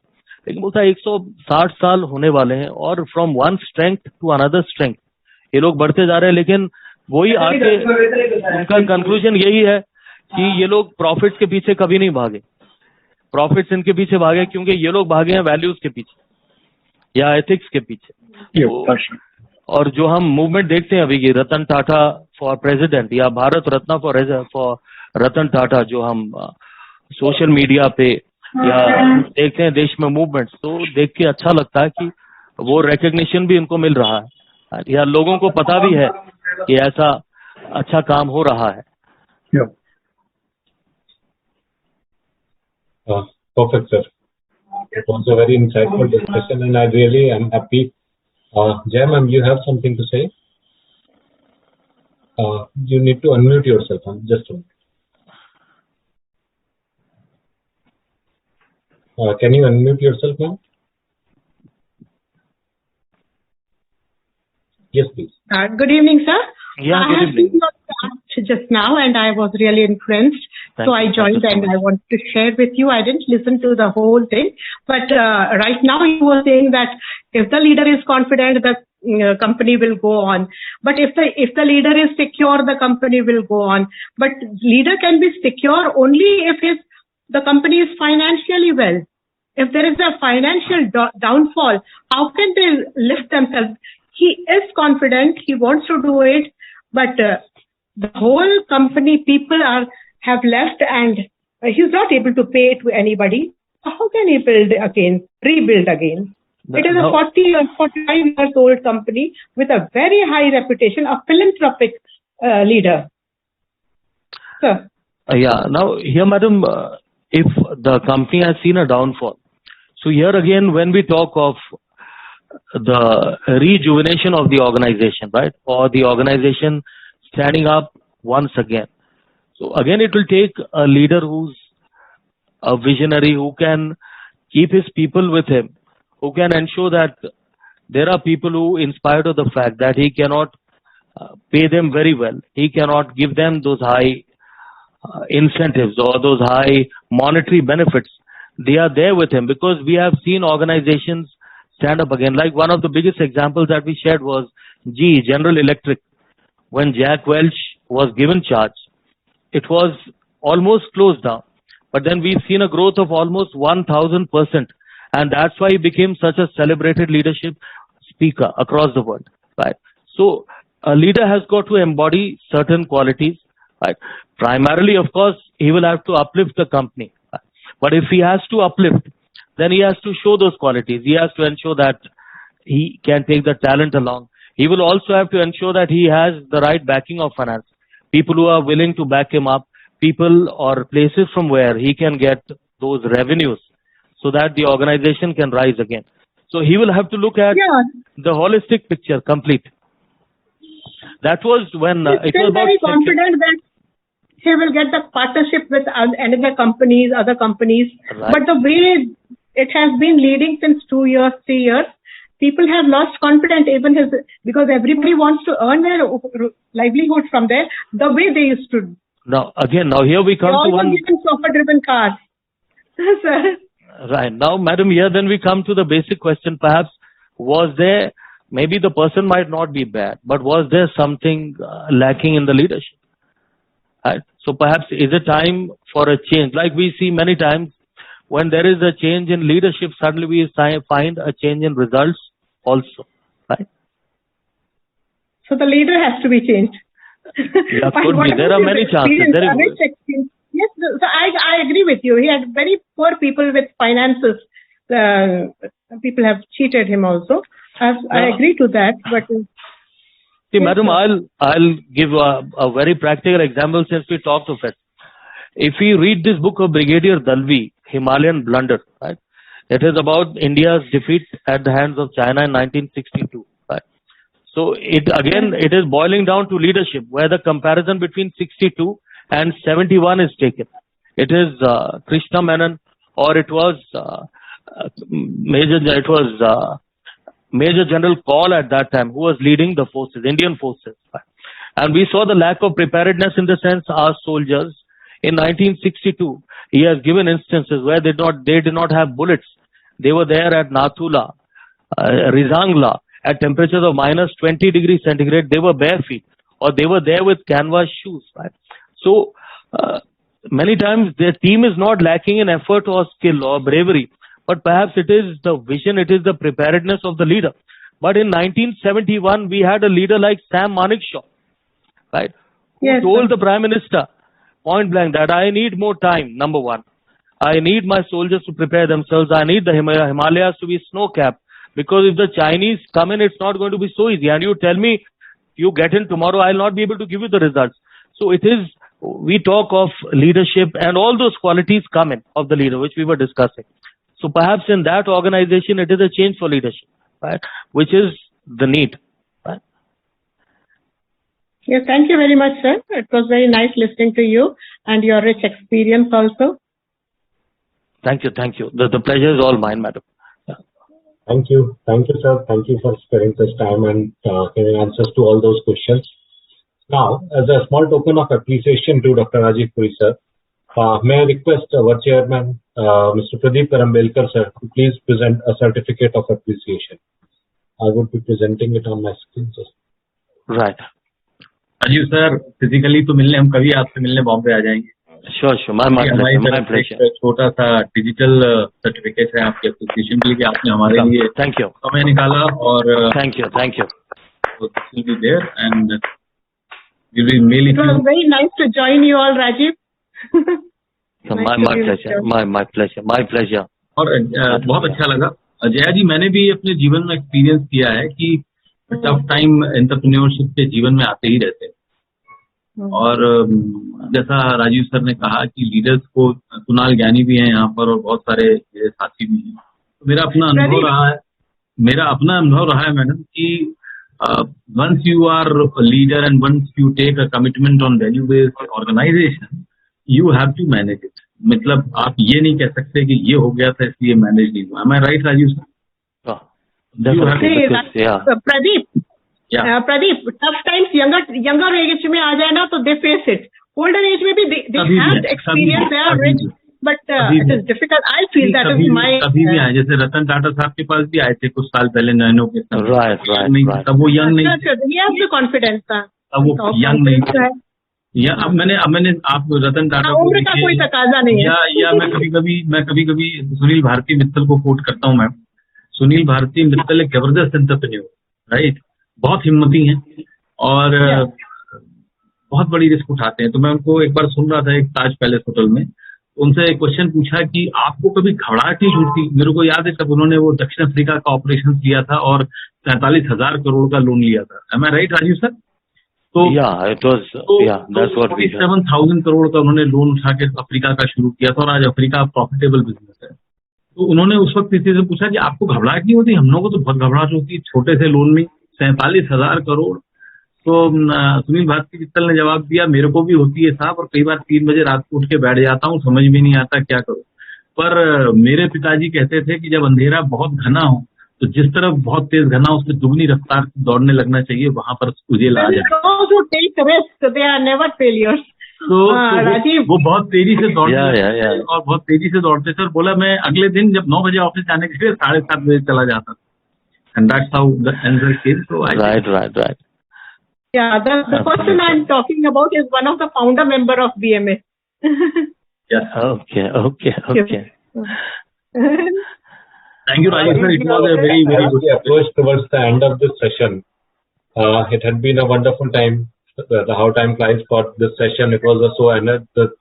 लेकिन बोलता है 160 साल होने वाले हैं और from one strength to another strength ये लोग बढ़ते जा रहे हैं। लेकिन वही आके उनका कंक्लूजन यही है कि ये लोग प्रॉफिट्स के पीछे कभी नहीं भागे। प्रॉफिट्स इनके पीछे भागे क्योंकि ये लोग भागे हैं वैल्यूज के पीछे या एथिक्स के पीछे। और जो हम मूवमेंट देखते हैं अभी की रतन टाटा फॉर प्रेसिडेंट या भारत रत्न फॉर रतन टाटा, जो हम सोशल मीडिया पे या देखते हैं देश में मूवमेंट्स, तो देख के अच्छा लगता है कि वो रिकग्निशन भी इनको मिल रहा है या लोगों को पता भी है कि ऐसा अच्छा काम हो रहा है। Perfect, sir. It was a very insightful discussion and I really am happy. Jay ma'am, you have something to say? You need to unmute yourself, just a minute. Can you unmute yourself, ma'am? Yes, please. Good evening, sir. Yeah, good evening. I have seen your chat just now and I was really influenced. So I joined and I want to share with you. I didn't listen to the whole thing, but right now you were saying that if the leader is confident, the company will go on. But if the leader is secure, the company will go on. But leader can be secure only if the company is financially well. If there is a financial downfall, how can they lift themselves? He is confident, he wants to do it, but the whole company people have left and he's not able to pay to anybody. How can he rebuild again? It is a 40 or 45 years old company with a very high reputation, a philanthropic leader. Sir. Yeah, now here madam, if the company has seen a downfall, so here again when we talk of the rejuvenation of the organization, right, or the organization standing up once again, so again it will take a leader who's a visionary, who can keep his people with him, who can ensure that there are people who, in spite of the fact that he cannot pay them very well, he cannot give them those high incentives or those high monetary benefits, they are there with him, because we have seen organizations stand up again. Like one of the biggest examples that we shared was GE, General Electric, when Jack Welch was given charge, it was almost closed down. But then we've seen a growth of almost 1000%. And that's why he became such a celebrated leadership speaker across the world, right? So a leader has got to embody certain qualities, right? Primarily, of course, he will have to uplift the company. Right? But if he has to uplift, then he has to show those qualities. He has to ensure that he can take the talent along. He will also have to ensure that he has the right backing of finance. People who are willing to back him up, people or places from where he can get those revenues so that the organization can rise again. So he will have to look at the holistic picture complete. That was when it was very confident that he will get the partnership with another companies, other companies. Right. But the way it has been leading since 2 years, 3 years, people have lost confidence because everybody wants to earn their livelihood from there the way they used to. Now here we come to one software-driven cars. Sir. Right. Now, madam, here then we come to the basic question. Perhaps was there, maybe the person might not be bad, but was there something lacking in the leadership? Right. So perhaps is it time for a change? Like we see many times when there is a change in leadership, suddenly we find a change in results also. Right. So the leader has to be changed. Yeah, could be. There are many chances. Yes, so I agree with you. He had very poor people with finances. People have cheated him also. I agree to that. But see, madam, I'll give a very practical example since we talked of it. If we read this book of Brigadier Dalvi, Himalayan Blunder, right? It is about India's defeat at the hands of China in 1962. Right? So it is boiling down to leadership, where the comparison between 62 and 71 is taken. It is Krishna Menon, or it was Major General Kaul at that time, who was leading the forces, Indian forces. And we saw the lack of preparedness in the sense our soldiers in 1962. He has given instances where they did not have bullets. They were there at Nathula, Rizangla, at temperatures of minus 20 degrees centigrade. They were bare feet, or they were there with canvas shoes. Right? So many times their team is not lacking in effort or skill or bravery, but perhaps it is the vision, it is the preparedness of the leader. But in 1971, we had a leader like Sam Manekshaw, right? Who told the Prime Minister point blank that I need more time, number one. I need my soldiers to prepare themselves. I need the Himalayas to be snow-capped, because if the Chinese come in, it's not going to be so easy. And you tell me, you get in tomorrow, I'll not be able to give you the results. So it is, we talk of leadership and all those qualities come in of the leader, which we were discussing. So perhaps in that organization, it is a change for leadership, right? Which is the need, right? Yes, thank you very much, sir. It was very nice listening to you and your rich experience also. Thank you. The pleasure is all mine, madam. Yeah. Thank you, sir. Thank you for sparing this time and giving answers to all those questions. Now, as a small token of appreciation to Dr. Rajiv Puri, sir, may I request our chairman, Mr. Pradeep Karambelkar, sir, to please present a certificate of appreciation. I would be presenting it on my screen, sir. Right. Rajiv sir, physically तो मिलने हम कभी आपसे मिलने बॉम्बे आ जाएंगे. Sure. My pleasure. छोटा सा digital certificate है आपके एसोसिएशन के लिए, आपने हमारे लिए समय निकाला और thank you. So this will be there and we will mail it. It was very nice to join you all, Rajiv. My pleasure. और बहुत अच्छा लगा. जया जी, मैंने भी अपने जीवन में एक्सपीरियंस किया है कि टफ टाइम एंटरप्रेन्योरशिप के जीवन में आते ही रहते हैं. और जैसा राजीव सर ने कहा कि लीडर्स को, कुणाल ज्ञानी भी हैं यहाँ पर और बहुत सारे मेरे साथी भी हैं. तो मेरा अपना अनुभव रहा है मैडम कि once you are a leader and once you take a commitment on value based organization, you have to manage it. मतलब आप ये नहीं कह सकते कि ये हो गया था इसलिए मैनेज नहीं हुआ. Am I right, Rajiv sir? Pradeep, tough times younger age में आ जाए ना तो they face it. Older age में भी they have experience, they are rich, but it is difficult. I feel that is my. कभी भी आए, जैसे रतन टाटा साहब के पास भी आए थे कुछ साल पहले नैनो के साथ. Right. तब वो यंग नहीं. He has the confidence. अब वो यंग नहीं थे, या अब मैंने आप रतन टाटा को उम्र का कोई तकाजा नहीं है। या मैं कभी कभी सुनील भारती मित्तल को कोट करता हूँ मैम। सुनील भारती मित्तल एक जबरदस्त एंटरप्रेन्योर, राइट, बहुत हिम्मती हैं और बहुत बड़ी रिस्क उठाते हैं। तो मैं उनको एक बार सुन रहा था एक ताज पैलेस होटल में, उनसे एक क्वेश्चन पूछा कि आपको कभी घबराहट नहीं होती? मेरे को याद है जब उन्होंने वो दक्षिण अफ्रीका का ऑपरेशन किया था और 47,000 करोड़ का लोन लिया था, एम आई राइट राजीव सर? तो 47,000 करोड़ का उन्होंने लोन उठा के अफ्रीका का शुरू किया था और आज अफ्रीका प्रॉफिटेबल बिजनेस है। तो उन्होंने उस वक्त किसी से पूछा कि आपको घबराहट नहीं होती? हम लोगों को तो बहुत घबराहट होती है, छोटे से लोन में 47,000 करोड़। तो सुनील भारती मित्तल ने जवाब दिया, मेरे को भी होती है साहब, और कई बार 3 बजे रात को उठ के बैठ जाता हूँ, समझ में नहीं आता क्या करूँ। पर मेरे पिताजी कहते थे कि जब अंधेरा बहुत घना हो तो जिस तरफ बहुत तेज घना उसमें दुगनी रफ्तार दौड़ने लगना चाहिए, वहां पर उजेला आ जाए। तो राजीव वो बहुत तेजी से दौड़ते और बहुत तेजी से दौड़ते सर। बोला मैं अगले दिन जब 9 बजे ऑफिस जाने के लिए 7:30 बजे चला जाता था। And that's how the answer came. So right. Yeah, the person I'm talking about is one of the founder member of BMA. Yes. Okay. Thank you, Rajiv sir. It was a very good approach towards the end of this session. It had been a wonderful time. How time flies for this session. It was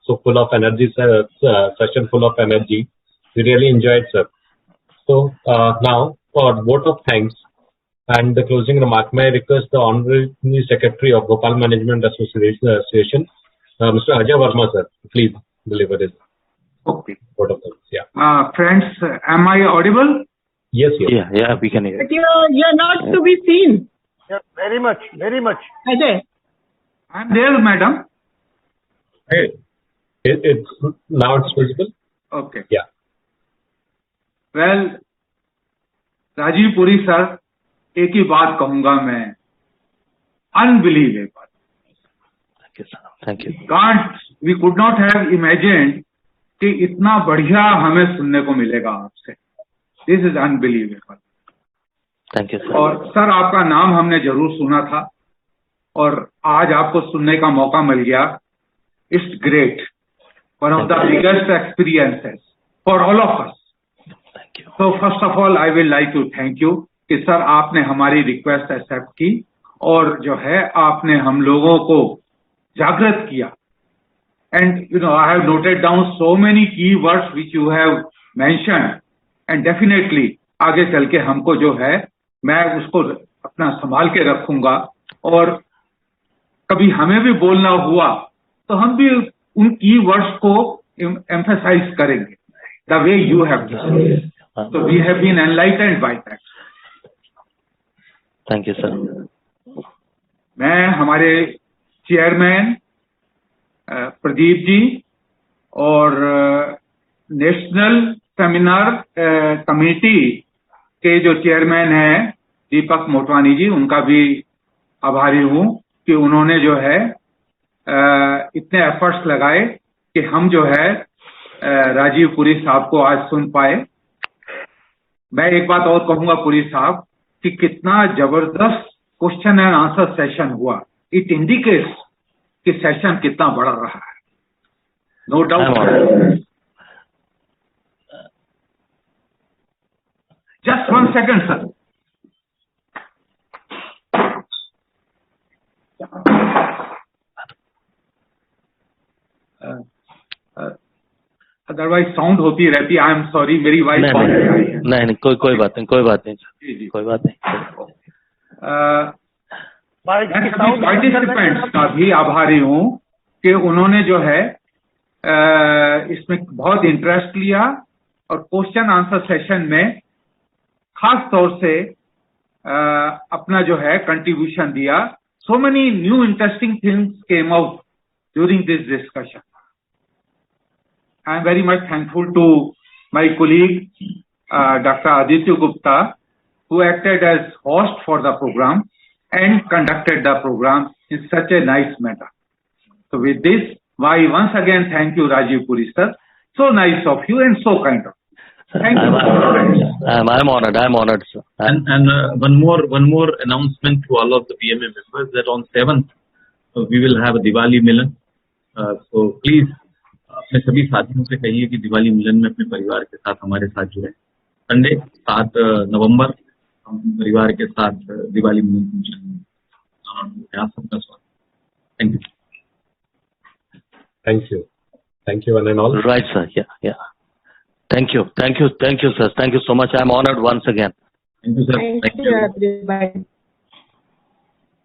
so full of energy, session full of energy. We really enjoyed, sir. So now, for vote of thanks and the closing remark, may I request the Honorary Secretary of Bhopal Management Association, Mr. Ajay Verma, sir, please deliver this. Okay. Vote of thanks. Yeah. Friends, am I audible? Yes. Yeah, we can hear. But you're not to be seen. Yeah, very much. Ajay. I'm there, madam. Hey, now it's visible. Okay. Yeah. Well, Rajiv Puri sir, एक ही बात कहूंगा मैं, unbelievable. Thank you. We could not have imagined कि इतना बढ़िया हमें सुनने को मिलेगा आपसे। This is unbelievable. Thank you, sir. और सर आपका नाम हमने जरूर सुना था और आज आपको सुनने का मौका मिल गया। It's great. One of the biggest experiences for all of us. So first of all, I will like to thank you कि सर आपने हमारी रिक्वेस्ट एक्सेप्ट की और जो है आपने हम लोगों को जागृत किया। And I have noted down so many key words which you have mentioned, and definitely आगे चल के हमको जो है मैं उसको अपना संभाल के रखूंगा और कभी हमें भी बोलना हुआ तो हम भी उन की वर्ड्स को एम्फसाइज करेंगे the way you have done. So we have been enlightened by that. Thank you, sir. मैं हमारे चेयरमैन प्रदीप जी और नेशनल सेमिनार कमेटी के जो चेयरमैन हैं दीपक मोटवानी जी, उनका भी आभारी हूँ कि उन्होंने जो है इतने एफर्ट्स लगाए कि हम जो है राजीव पुरी साहब को आज सुन पाए। मैं एक बात और कहूंगा पुरी साहब कि कितना जबरदस्त क्वेश्चन एंड आंसर सेशन हुआ। इट इंडिकेट्स कि सेशन कितना बड़ा रहा है, no doubt. Just 1 second sir. Otherwise sound होती रहती है। आई एम सॉरी, मेरी वाइफ नहीं, कोई बात नहीं। पार्टिसिपेंट्स का भी आभारी हूँ कि उन्होंने जो है इसमें बहुत इंटरेस्ट लिया और क्वेश्चन आंसर सेशन में खास तौर से अपना जो है कंट्रीब्यूशन दिया। So many new interesting things came out during this discussion. I am very much thankful to my colleague, Dr. Aditya Gupta, who acted as host for the program and conducted the program in such a nice manner. So with this, I once again thank you, Rajiv Puri sir. So nice of you and so kind of you. Thank you. I'm honored, sir. And one more announcement to all of the BMA members that on 7th we will have a Diwali Milan. So please अपने सभी साथियों से कहिए कि दिवाली मिलन में अपने परिवार के साथ हमारे साथ जुड़े। संडे 7 नवंबर हम परिवार के साथ दिवाली मिलन पहुंचेंगे। आप सबका स्वागत। Thank you. Thank you one and all. Right, sir. Yeah. Thank you, sir. Thank you so much. I'm honored once again. Thank you, sir. Thank you, everybody.